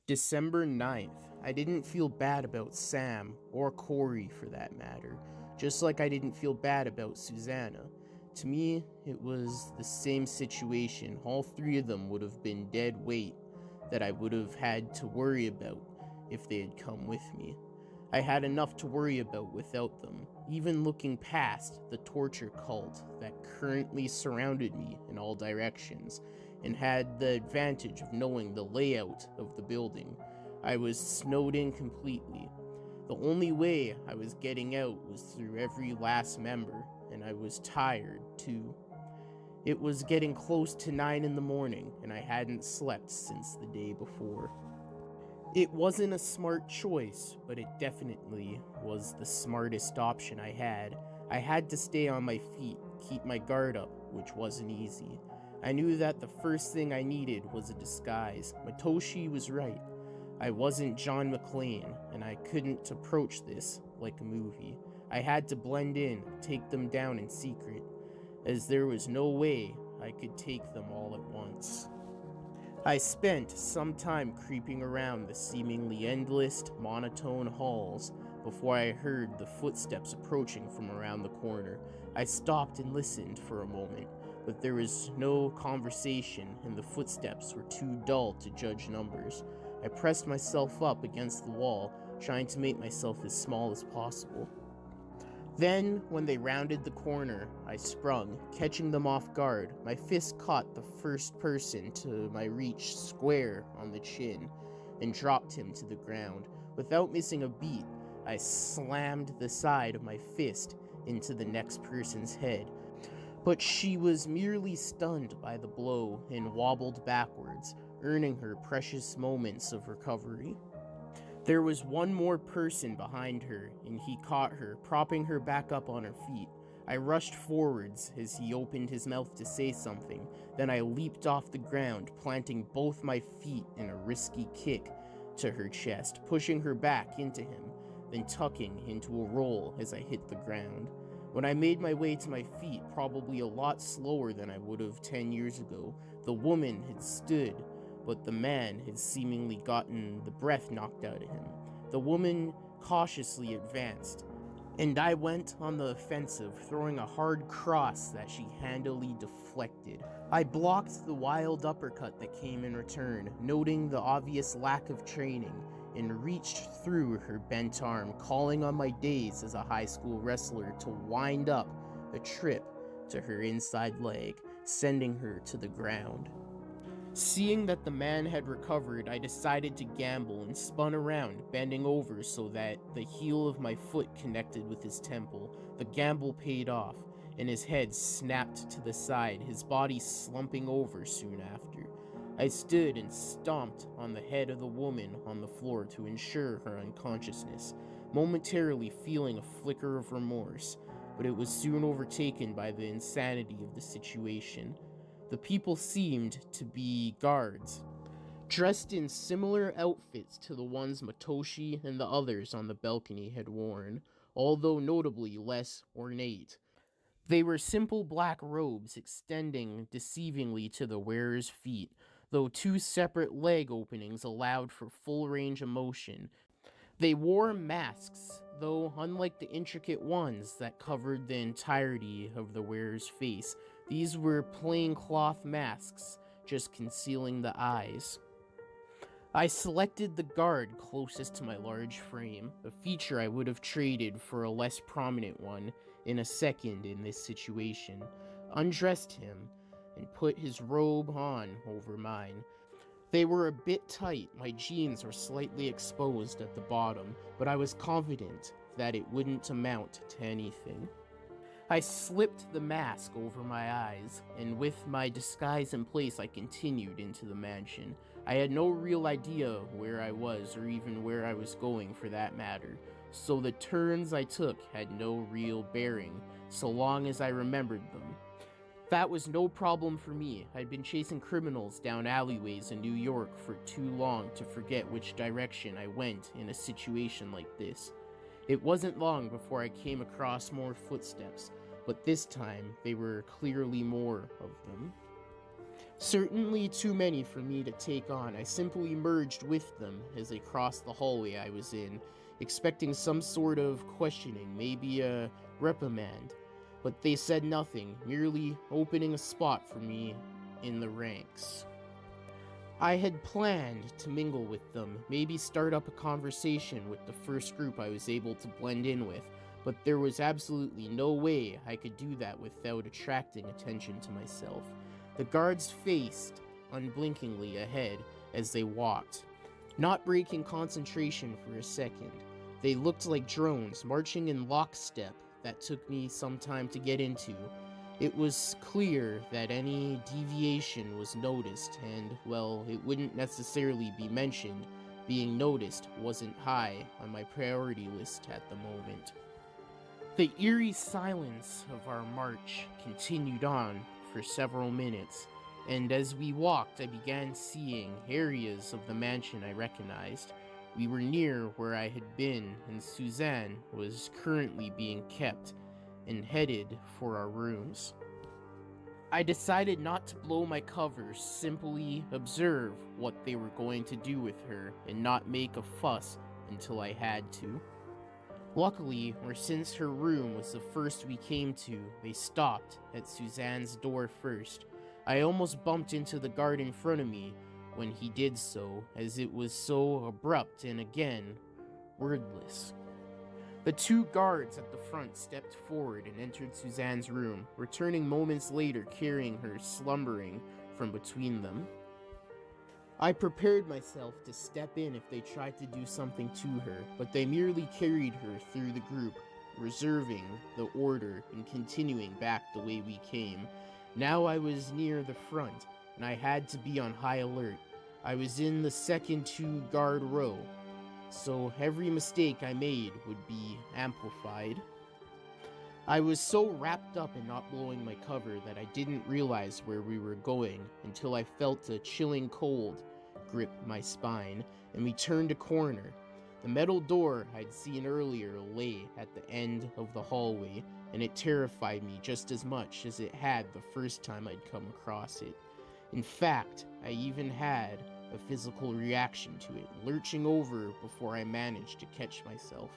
[SPEAKER 1] December 9th. I didn't feel bad about Sam, or Corey for that matter, just like I didn't feel bad about Susanna. To me, it was the same situation. All three of them would have been dead weight that I would have had to worry about if they had come with me. I had enough to worry about without them, even looking past the torture cult that currently surrounded me in all directions, and had the advantage of knowing the layout of the building. I was snowed in completely. The only way I was getting out was through every last member, and I was tired too. It was getting close to 9 in the morning, and I hadn't slept since the day before. It wasn't a smart choice, but it definitely was the smartest option I had. I had to stay on my feet, keep my guard up, which wasn't easy. I knew that the first thing I needed was a disguise. Matoshi was right. I wasn't John McClane, and I couldn't approach this like a movie. I had to blend in, take them down in secret, as there was no way I could take them all at once. I spent some time creeping around the seemingly endless, monotone halls, before I heard the footsteps approaching from around the corner. I stopped and listened for a moment, but there was no conversation and the footsteps were too dull to judge numbers. I pressed myself up against the wall, trying to make myself as small as possible. Then, when they rounded the corner, I sprung, catching them off guard. My fist caught the first person to my reach square on the chin and dropped him to the ground. Without missing a beat, I slammed the side of my fist into the next person's head. But she was merely stunned by the blow and wobbled backwards, earning her precious moments of recovery. There was one more person behind her, and he caught her, propping her back up on her feet. I rushed forwards as he opened his mouth to say something. Then I leaped off the ground, planting both my feet in a risky kick to her chest, pushing her back into him, then tucking into a roll as I hit the ground. When I made my way to my feet, probably a lot slower than I would have 10 years ago, the woman had stood, but the man had seemingly gotten the breath knocked out of him. The woman cautiously advanced, and I went on the offensive, throwing a hard cross that she handily deflected. I blocked the wild uppercut that came in return, noting the obvious lack of training, and reached through her bent arm, calling on my days as a high school wrestler to wind up a trip to her inside leg, sending her to the ground. Seeing that the man had recovered, I decided to gamble and spun around, bending over so that the heel of my foot connected with his temple. The gamble paid off, and his head snapped to the side, his body slumping over soon after. I stood and stomped on the head of the woman on the floor to ensure her unconsciousness, momentarily feeling a flicker of remorse, but it was soon overtaken by the insanity of the situation. The people seemed to be guards, dressed in similar outfits to the ones Matoshi and the others on the balcony had worn, although notably less ornate. They were simple black robes extending deceivingly to the wearer's feet, though two separate leg openings allowed for full range of motion. They wore masks, though unlike the intricate ones that covered the entirety of the wearer's face, these were plain cloth masks, just concealing the eyes. I selected the guard closest to my large frame, a feature I would have traded for a less prominent one in a second in this situation, undressed him, and put his robe on over mine. They were a bit tight, my jeans were slightly exposed at the bottom, but I was confident that it wouldn't amount to anything. I slipped the mask over my eyes, and with my disguise in place I continued into the mansion. I had no real idea where I was, or even where I was going for that matter, so the turns I took had no real bearing, so long as I remembered them. That was no problem for me. I'd been chasing criminals down alleyways in New York for too long to forget which direction I went in a situation like this. It wasn't long before I came across more footsteps, but this time they were clearly more of them. Certainly too many for me to take on. I simply merged with them as they crossed the hallway I was in, expecting some sort of questioning, maybe a reprimand. But they said nothing, merely opening a spot for me in the ranks. I had planned to mingle with them, maybe start up a conversation with the first group I was able to blend in with, but there was absolutely no way I could do that without attracting attention to myself. The guards faced unblinkingly ahead as they walked, not breaking concentration for a second. They looked like drones marching in lockstep that took me some time to get into. It was clear that any deviation was noticed, and, well, it wouldn't necessarily be mentioned. Being noticed wasn't high on my priority list at the moment. The eerie silence of our march continued on for several minutes, and as we walked I began seeing areas of the mansion I recognized. We were near where I had been, and Suzanne was currently being kept and headed for our rooms. I decided not to blow my cover, simply observe what they were going to do with her and not make a fuss until I had to. Luckily, or since her room was the first we came to, they stopped at Suzanne's door first. I almost bumped into the guard in front of me when he did so, as it was so abrupt and again, wordless. The two guards at the front stepped forward and entered Suzanne's room, returning moments later carrying her slumbering from between them. I prepared myself to step in if they tried to do something to her, but they merely carried her through the group, reserving the order and continuing back the way we came. Now I was near the front, and I had to be on high alert. I was in the second two-guard row, so every mistake I made would be amplified. I was so wrapped up in not blowing my cover that I didn't realize where we were going until I felt a chilling cold grip my spine, and we turned a corner. The metal door I'd seen earlier lay at the end of the hallway, and it terrified me just as much as it had the first time I'd come across it. In fact, I even had a physical reaction to it, lurching over before I managed to catch myself.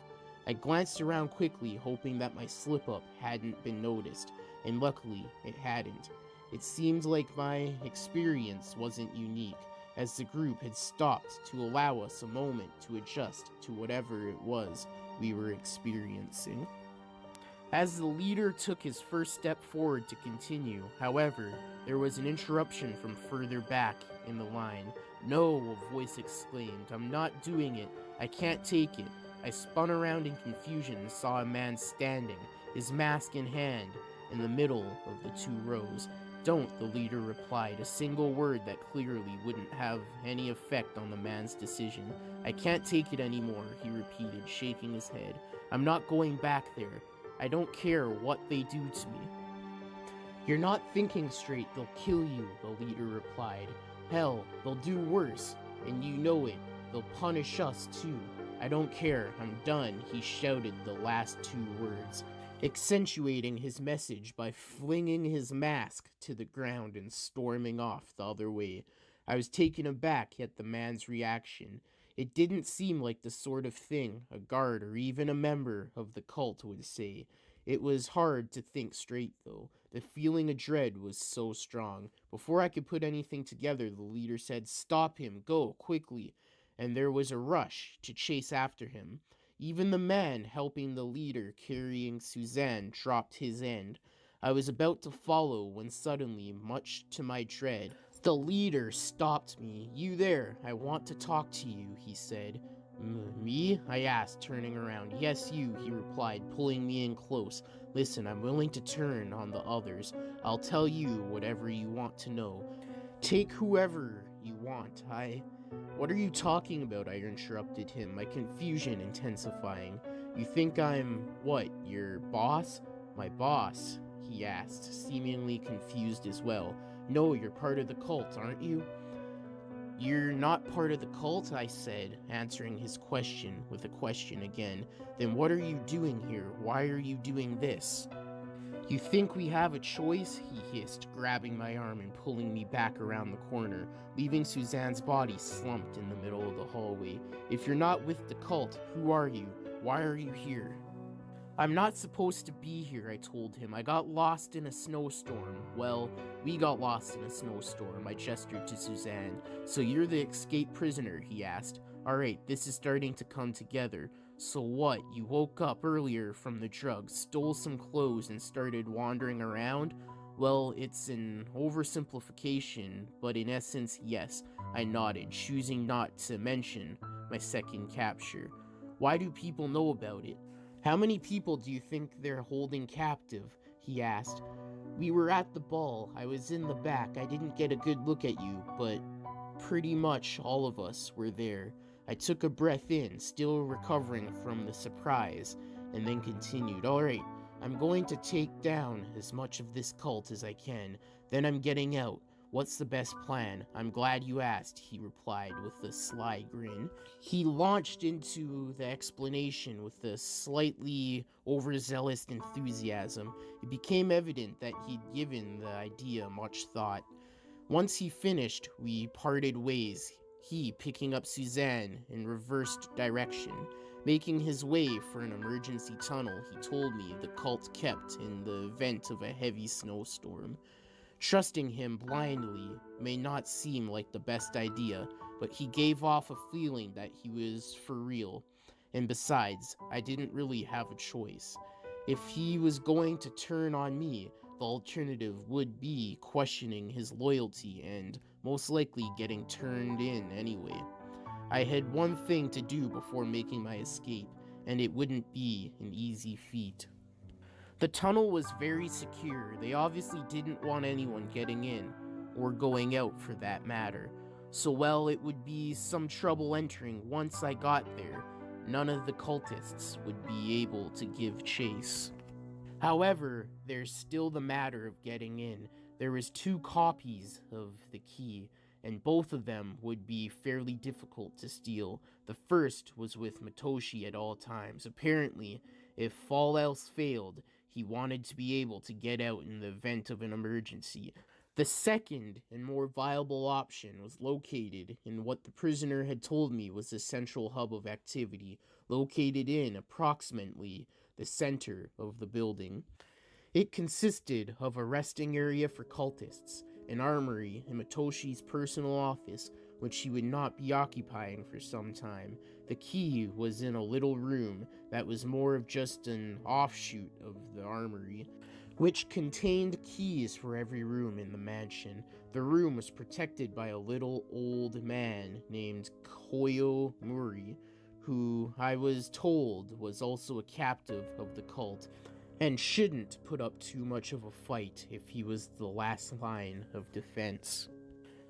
[SPEAKER 1] I glanced around quickly, hoping that my slip-up hadn't been noticed, and luckily it hadn't. It seemed like my experience wasn't unique, as the group had stopped to allow us a moment to adjust to whatever it was we were experiencing. As the leader took his first step forward to continue, however, there was an interruption from further back in the line. "No," a voice exclaimed. "I'm not doing it. I can't take it." I spun around in confusion and saw a man standing, his mask in hand, in the middle of the two rows. "Don't," the leader replied, a single word that clearly wouldn't have any effect on the man's decision. "I can't take it anymore," he repeated, shaking his head. "I'm not going back there. I don't care what they do to me." "You're not thinking straight. They'll kill you," the leader replied. "Hell, they'll do worse, and you know it. They'll punish us too. I don't care. I'm done," he shouted the last two words, accentuating his message by flinging his mask to the ground and storming off the other way. I was taken aback at the man's reaction. It didn't seem like the sort of thing a guard or even a member of the cult would say. It was hard to think straight, though. The feeling of dread was so strong. Before I could put anything together, the leader said, "Stop him, go, quickly." And there was a rush to chase after him. Even the man helping the leader carrying Suzanne dropped his end. I was about to follow when suddenly, much to my dread, the leader stopped me. "You there, I want to talk to you," he said. "Me?" I asked, turning around. "Yes, you," he replied, pulling me in close. "Listen, I'm willing to turn on the others. I'll tell you whatever you want to know. Take whoever you want. What are you talking about?" I interrupted him, my confusion intensifying. "You think I'm, what, your boss?" "My boss?" he asked, seemingly confused as well. "No, you're part of the cult, aren't you?" "You're not part of the cult?" I said, answering his question with a question again. "Then what are you doing here? Why are you doing this?" "You think we have a choice?" he hissed, grabbing my arm and pulling me back around the corner, leaving Suzanne's body slumped in the middle of the hallway. "If you're not with the cult, who are you? Why are you here?" "I'm not supposed to be here," I told him. "I got lost in a snowstorm." "Well, we got lost in a snowstorm," I gestured to Suzanne. "So you're the escaped prisoner?" he asked. "Alright, this is starting to come together. So what, you woke up earlier from the drugs, stole some clothes, and started wandering around?" "Well, it's an oversimplification, but in essence, yes," I nodded, choosing not to mention my second capture. "Why do people know about it?" "How many people do you think they're holding captive?" he asked. "We were at the ball. I was in the back. I didn't get a good look at you, but pretty much all of us were there." I took a breath in, still recovering from the surprise, and then continued. "Alright, I'm going to take down as much of this cult as I can. Then I'm getting out. What's the best plan?" "I'm glad you asked," he replied with a sly grin. He launched into the explanation with a slightly overzealous enthusiasm. It became evident that he'd given the idea much thought. Once he finished, we parted ways, he picking up Suzanne in reversed direction. Making his way for an emergency tunnel he told me the cult kept in the event of a heavy snowstorm. Trusting him blindly may not seem like the best idea, but he gave off a feeling that he was for real. And besides, I didn't really have a choice. If he was going to turn on me, the alternative would be questioning his loyalty and most likely getting turned in anyway. I had one thing to do before making my escape, and it wouldn't be an easy feat. The tunnel was very secure. They obviously didn't want anyone getting in, or going out for that matter. So while it would be some trouble entering once I got there, none of the cultists would be able to give chase. However, there's still the matter of getting in. There was 2 copies of the key, and both of them would be fairly difficult to steal. The first was with Matoshi at all times. Apparently, if all else failed, he wanted to be able to get out in the event of an emergency. The second and more viable option was located in what the prisoner had told me was the central hub of activity, located in approximately the center of the building. It consisted of a resting area for cultists, an armory, and Matoshi's personal office, which he would not be occupying for some time. The key was in a little room that was more of just an offshoot of the armory, which contained keys for every room in the mansion. The room was protected by a little old man named Koyo Muri, who I was told was also a captive of the cult, and shouldn't put up too much of a fight if he was the last line of defense.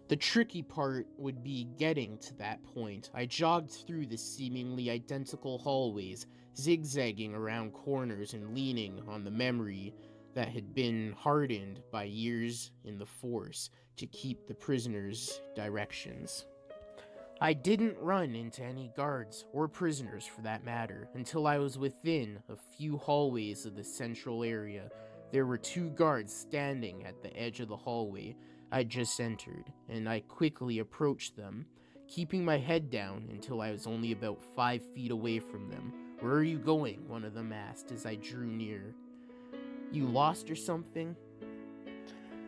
[SPEAKER 1] The tricky part would be getting to that point. I jogged through the seemingly identical hallways, zigzagging around corners and leaning on the memory that had been hardened by years in the Force to keep the prisoners' directions. I didn't run into any guards, or prisoners for that matter, until I was within a few hallways of the central area. There were 2 guards standing at the edge of the hallway I'd just entered, and I quickly approached them, keeping my head down until I was only about 5 feet away from them. "Where are you going?" one of them asked as I drew near. "You lost or something?"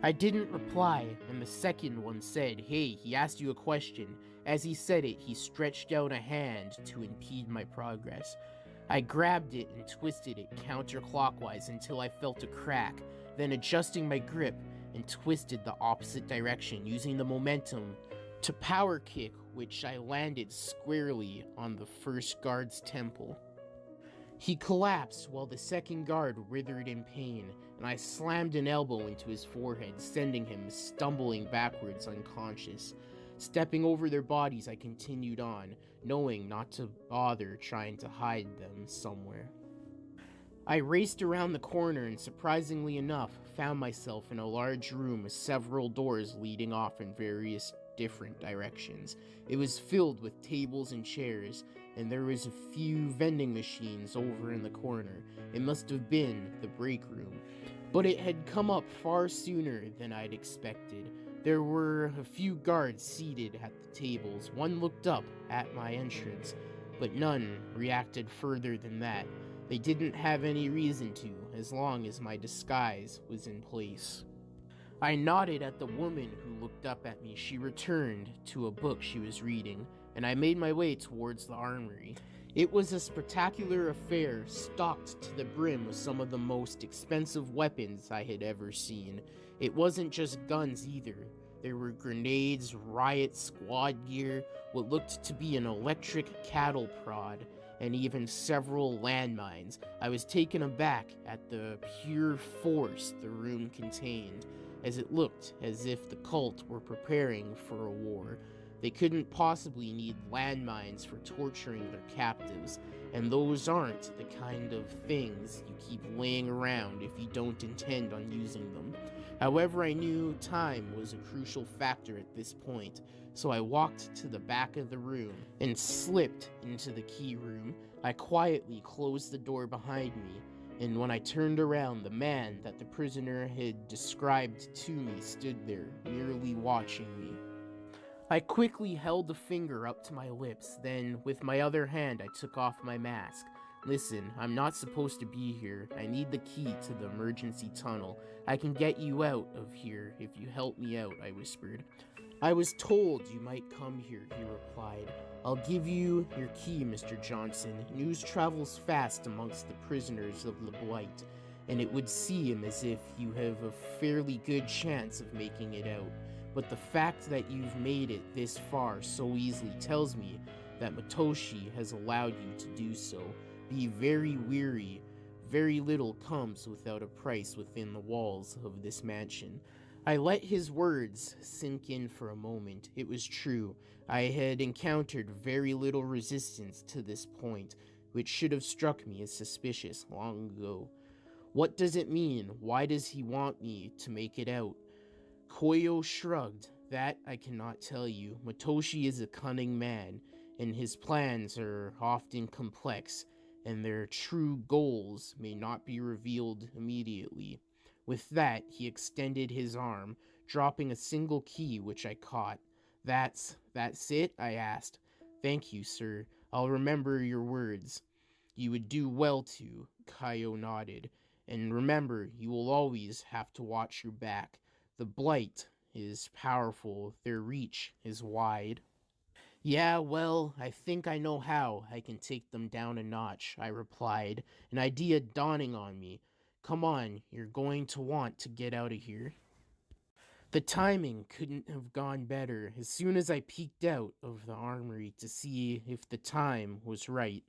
[SPEAKER 1] I didn't reply, and the second one said, "Hey, he asked you a question." As he said it, he stretched out a hand to impede my progress. I grabbed it and twisted it counterclockwise until I felt a crack, then adjusting my grip and twisted the opposite direction, using the momentum to power kick, which I landed squarely on the first guard's temple. He collapsed while the second guard writhed in pain, and I slammed an elbow into his forehead, sending him stumbling backwards unconscious. Stepping over their bodies, I continued on, knowing not to bother trying to hide them somewhere. I raced around the corner and, surprisingly enough, found myself in a large room with several doors leading off in various different directions. It was filled with tables and chairs, and there was a few vending machines over in the corner. It must have been the break room, but it had come up far sooner than I'd expected. There were a few guards seated at the tables. One looked up at my entrance, but none reacted further than that. They didn't have any reason to, as long as my disguise was in place. I nodded at the woman who looked up at me. She returned to a book she was reading, and I made my way towards the armory. It was a spectacular affair, stocked to the brim with some of the most expensive weapons I had ever seen. It wasn't just guns either. There were grenades, riot squad gear, what looked to be an electric cattle prod, and even several landmines. I was taken aback at the pure force the room contained, as it looked as if the cult were preparing for a war. They couldn't possibly need landmines for torturing their captives, and those aren't the kind of things you keep laying around if you don't intend on using them. However, I knew time was a crucial factor at this point, so I walked to the back of the room and slipped into the key room. I quietly closed the door behind me, and when I turned around, the man that the prisoner had described to me stood there, merely watching me. I quickly held the finger up to my lips, then with my other hand I took off my mask. Listen, I'm not supposed to be here. I need the key to the emergency tunnel. I can get you out of here if you help me out, I whispered. I was told you might come here, he replied. I'll give you your key, Mr. Johnson. News travels fast amongst the prisoners of the Blight, and it would seem as if you have a fairly good chance of making it out. But the fact that you've made it this far so easily tells me that Matoshi has allowed you to do so. Be very weary. Very little comes without a price within the walls of this mansion. I let his words sink in for a moment. It was true. I had encountered very little resistance to this point, which should have struck me as suspicious long ago. What does it mean? Why does he want me to make it out? Koyo shrugged. That I cannot tell you. Matoshi is a cunning man, and his plans are often complex, and their true goals may not be revealed immediately. With that, he extended his arm, dropping a single key which I caught. That's it? I asked. Thank you, sir. I'll remember your words. You would do well to, Kaio nodded. And remember, you will always have to watch your back. The Blight is powerful, their reach is wide. Yeah, well, I think I know how I can take them down a notch, I replied, an idea dawning on me. Come on, you're going to want to get out of here. The timing couldn't have gone better. As soon as I peeked out of the armory to see if the time was right,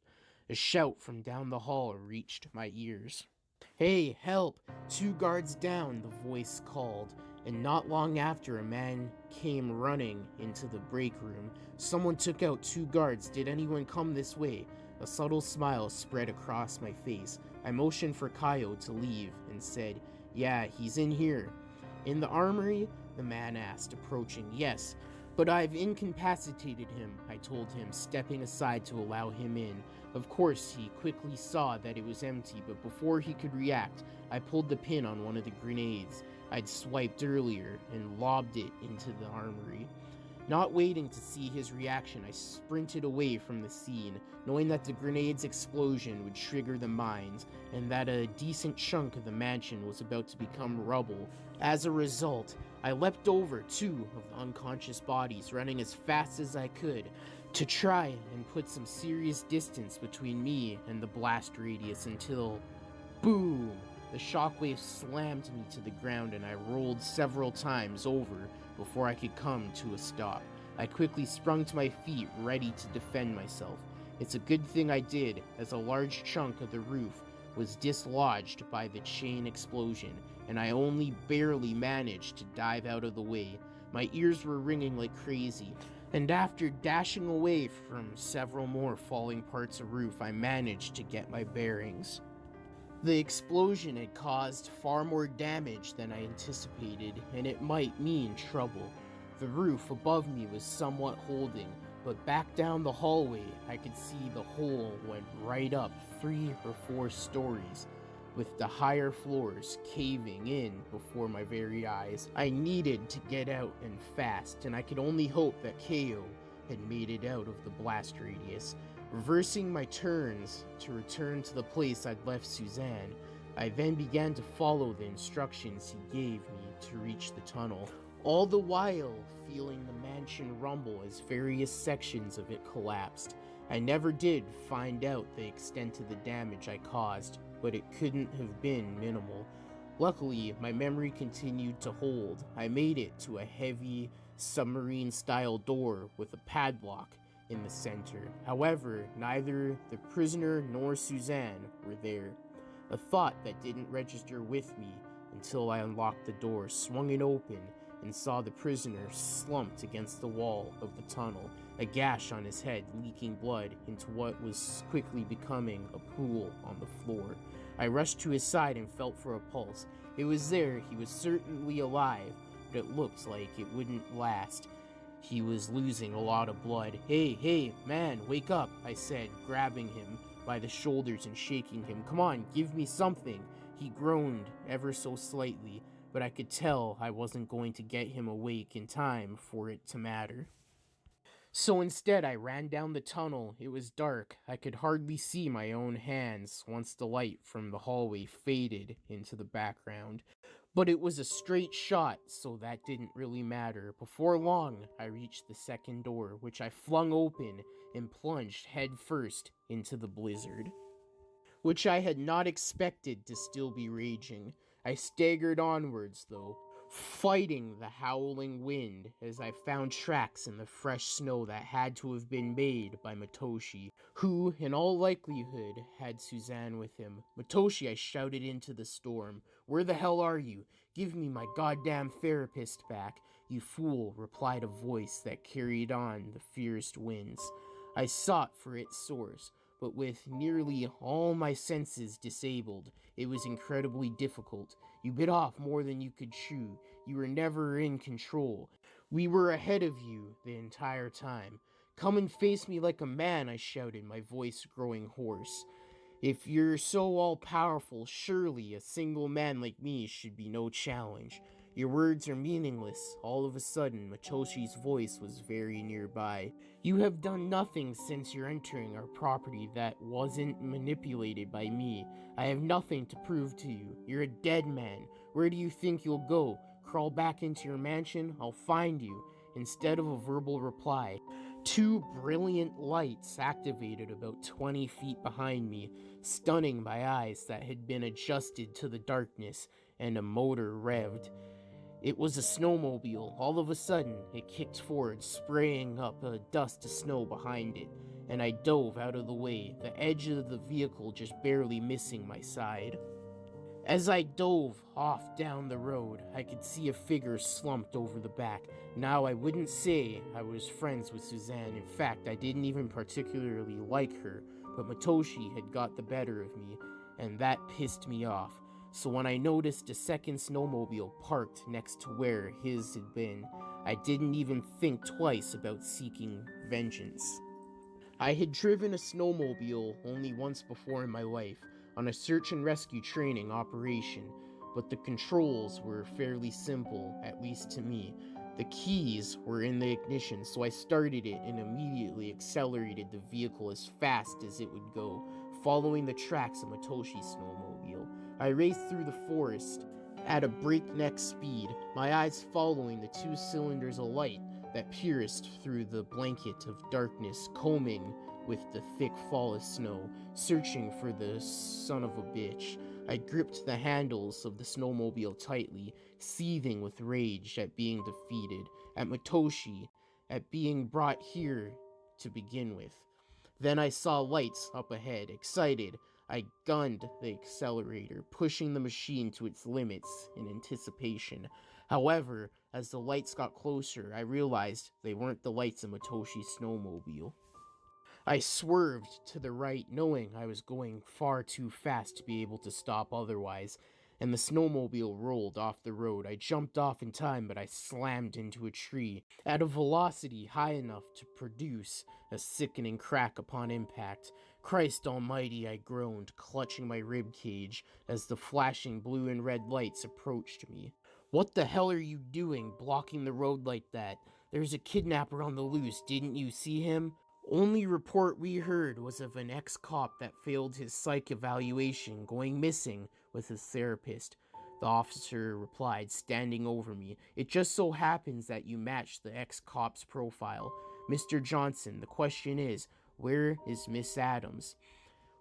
[SPEAKER 1] a shout from down the hall reached my ears. Hey, help! 2 guards down, the voice called, and not long after a man came running into the break room. Someone took out 2 guards. Did anyone come this way? A subtle smile spread across my face. I motioned for Kaio to leave and said, Yeah, he's in here. In the armory? The man asked, approaching. Yes, but I've incapacitated him, I told him, stepping aside to allow him in. Of course, he quickly saw that it was empty, but before he could react, I pulled the pin on one of the grenades I'd swiped earlier and lobbed it into the armory. Not waiting to see his reaction, I sprinted away from the scene, knowing that the grenade's explosion would trigger the mines, and that a decent chunk of the mansion was about to become rubble. As a result, I leapt over 2 of the unconscious bodies, running as fast as I could, to try and put some serious distance between me and the blast radius until... boom! The shockwave slammed me to the ground and I rolled several times over before I could come to a stop. I quickly sprung to my feet, ready to defend myself. It's a good thing I did, as a large chunk of the roof was dislodged by the chain explosion, and I only barely managed to dive out of the way. My ears were ringing like crazy, and after dashing away from several more falling parts of roof, I managed to get my bearings. The explosion had caused far more damage than I anticipated, and it might mean trouble. The roof above me was somewhat holding, but back down the hallway I could see the hole went right up 3 or 4 stories, with the higher floors caving in before my very eyes. I needed to get out and fast, and I could only hope that Kaio had made it out of the blast radius. Reversing my turns to return to the place I'd left Suzanne, I then began to follow the instructions he gave me to reach the tunnel, all the while feeling the mansion rumble as various sections of it collapsed. I never did find out the extent of the damage I caused, but it couldn't have been minimal. Luckily, my memory continued to hold. I made it to a heavy, submarine-style door with a padlock in the center. However, neither the prisoner nor Suzanne were there. A thought that didn't register with me until I unlocked the door, swung it open, and saw the prisoner slumped against the wall of the tunnel, a gash on his head leaking blood into what was quickly becoming a pool on the floor. I rushed to his side and felt for a pulse. It was there. He was certainly alive, but it looked like it wouldn't last. He was losing a lot of blood. Hey, man, wake up, I said, grabbing him by the shoulders and shaking him. Come on, give me something. He groaned ever so slightly, but I could tell I wasn't going to get him awake in time for it to matter. So instead, I ran down the tunnel. It was dark. I could hardly see my own hands once the light from the hallway faded into the background. But it was a straight shot, so that didn't really matter. Before long, I reached the second door, which I flung open and plunged headfirst into the blizzard, which I had not expected to still be raging. I staggered onwards, though, fighting the howling wind as I found tracks in the fresh snow that had to have been made by Matoshi, who, in all likelihood, had Suzanne with him. "Matoshi," I shouted into the storm. "Where the hell are you? Give me my goddamn therapist back." "You fool," replied a voice that carried on the fierce winds. I sought for its source, but with nearly all my senses disabled, it was incredibly difficult. "You bit off more than you could chew. You were never in control. We were ahead of you the entire time. Come and face me like a man," I shouted, my voice growing hoarse. "If you're so all-powerful, surely a single man like me should be no challenge. Your words are meaningless." All of a sudden, Matoshi's voice was very nearby. "You have done nothing since your entering our property that wasn't manipulated by me. I have nothing to prove to you. You're a dead man. Where do you think you'll go? Crawl back into your mansion? I'll find you." Instead of a verbal reply, two brilliant lights activated about 20 feet behind me, stunning my eyes that had been adjusted to the darkness, and a motor revved. It was a snowmobile. All of a sudden, it kicked forward, spraying up a dust of snow behind it, and I dove out of the way, the edge of the vehicle just barely missing my side. As I dove off down the road, I could see a figure slumped over the back. Now, I wouldn't say I was friends with Suzanne. In fact, I didn't even particularly like her, but Matoshi had got the better of me, and that pissed me off. So when I noticed a second snowmobile parked next to where his had been, I didn't even think twice about seeking vengeance. I had driven a snowmobile only once before in my life, on a search and rescue training operation, but the controls were fairly simple, at least to me. The keys were in the ignition, so I started it and immediately accelerated the vehicle as fast as it would go, following the tracks of Matoshi's snowmobile. I raced through the forest at a breakneck speed, my eyes following the two cylinders of light that pierced through the blanket of darkness, combing with the thick fall of snow, searching for the son of a bitch. I gripped the handles of the snowmobile tightly, seething with rage at being defeated, at Matoshi, at being brought here to begin with. Then I saw lights up ahead. Excited, I gunned the accelerator, pushing the machine to its limits in anticipation. However, as the lights got closer, I realized they weren't the lights of Matoshi's snowmobile. I swerved to the right, knowing I was going far too fast to be able to stop otherwise, and the snowmobile rolled off the road. I jumped off in time, but I slammed into a tree at a velocity high enough to produce a sickening crack upon impact. "Christ almighty," I groaned, clutching my rib cage as the flashing blue and red lights approached me. "What the hell are you doing, blocking the road like that? There's a kidnapper on the loose, didn't you see him?" Only report we heard was of an ex-cop that failed his psych evaluation going missing with his therapist. The officer replied, standing over me. "It just so happens that you match the ex-cop's profile. Mr. Johnson, the question is, where is Miss Adams?"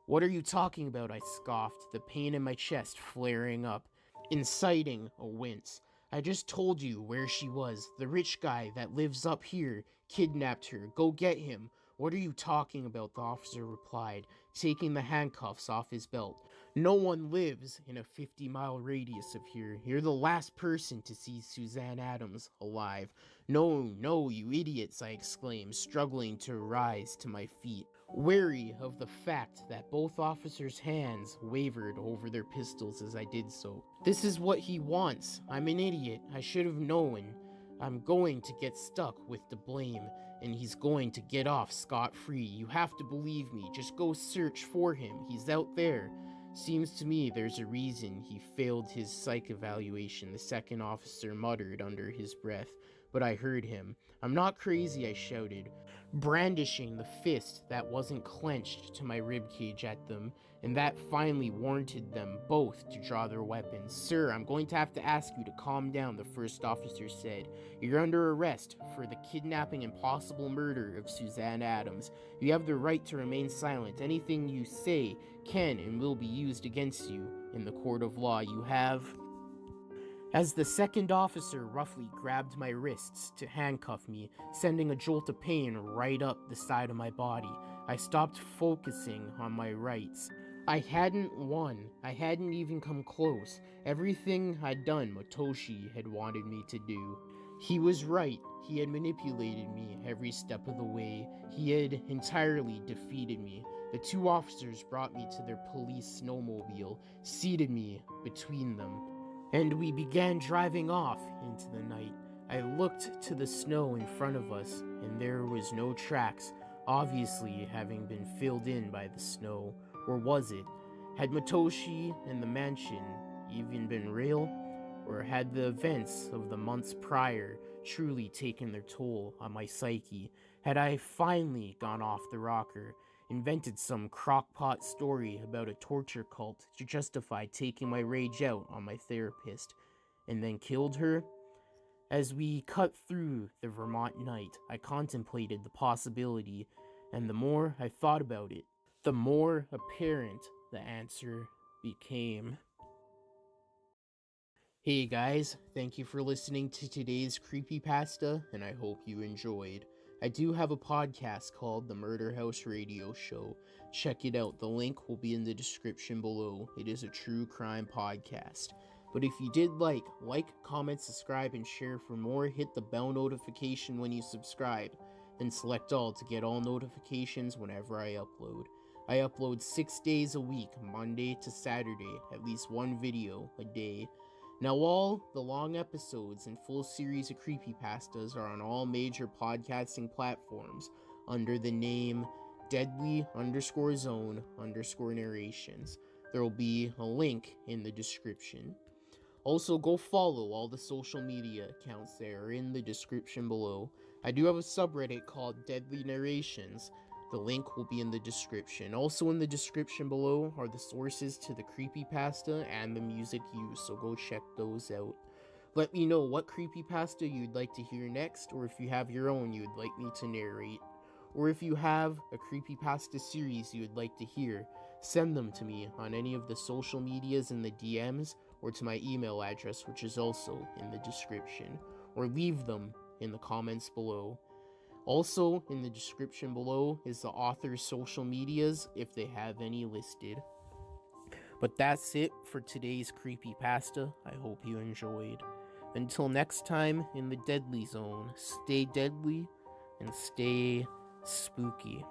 [SPEAKER 1] "What are you talking about?" I scoffed, the pain in my chest flaring up, inciting a wince. "I just told you where she was. The rich guy that lives up here kidnapped her. Go get him." "What are you talking about?" the officer replied, taking the handcuffs off his belt. "No one lives in a 50-mile radius of here. You're the last person to see Suzanne Adams alive." No, you idiots," I exclaimed, struggling to rise to my feet, wary of the fact that both officers' hands wavered over their pistols as I did so. "This is what he wants. I'm an idiot. I should have known. I'm going to get stuck with the blame, and he's going to get off scot-free. You have to believe me. Just go search for him. He's out there." "Seems to me there's a reason he failed his psych evaluation," the second officer muttered under his breath, but I heard him. "I'm not crazy," I shouted, brandishing the fist that wasn't clenched to my ribcage at them, and that finally warranted them both to draw their weapons. "Sir, I'm going to have to ask you to calm down," the first officer said. "You're under arrest for the kidnapping and possible murder of Suzanne Adams. You have the right to remain silent. Anything you say can and will be used against you in the court of law. You have..." As the second officer roughly grabbed my wrists to handcuff me, sending a jolt of pain right up the side of my body, I stopped focusing on my rights. I hadn't won. I hadn't even come close. Everything I'd done, Motoshi had wanted me to do. He was right. He had manipulated me every step of the way. He had entirely defeated me. The two officers brought me to their police snowmobile, seated me between them, and we began driving off into the night. I looked to the snow in front of us, and there was no tracks, obviously having been filled in by the snow. Or was it? Had Motoshi and the mansion even been real? Or had the events of the months prior truly taken their toll on my psyche? Had I finally gone off the rocker, invented some crockpot story about a torture cult to justify taking my rage out on my therapist, and then killed her? As we cut through the Vermont night, I contemplated the possibility, and the more I thought about it, the more apparent the answer became. Hey guys, thank you for listening to today's Creepypasta, and I hope you enjoyed. I do have a podcast called The Murder House Radio Show. Check it out. The link will be in the description below. It is a true crime podcast. But if you did like, comment, subscribe, and share for more. Hit the bell notification when you subscribe. Then select all to get all notifications whenever I upload. I upload 6 days a week, Monday to Saturday, at least one video a day. Now all the long episodes and full series of creepypastas are on all major podcasting platforms under the name deadly_zone_narrations. There will be a link in the description. Also, go follow all the social media accounts that are in the description below. I do have a subreddit called Deadly Narrations. The link will be in the description. Also in the description below are the sources to the creepypasta and the music used, so go check those out. Let me know what creepypasta you'd like to hear next, or if you have your own you'd like me to narrate. Or if you have a creepypasta series you'd like to hear, send them to me on any of the social medias in the DMs, or to my email address, which is also in the description, or leave them in the comments below. Also, in the description below is the author's social medias, if they have any listed. But that's it for today's creepypasta. I hope you enjoyed. Until next time in the Deadly Zone, stay deadly and stay spooky.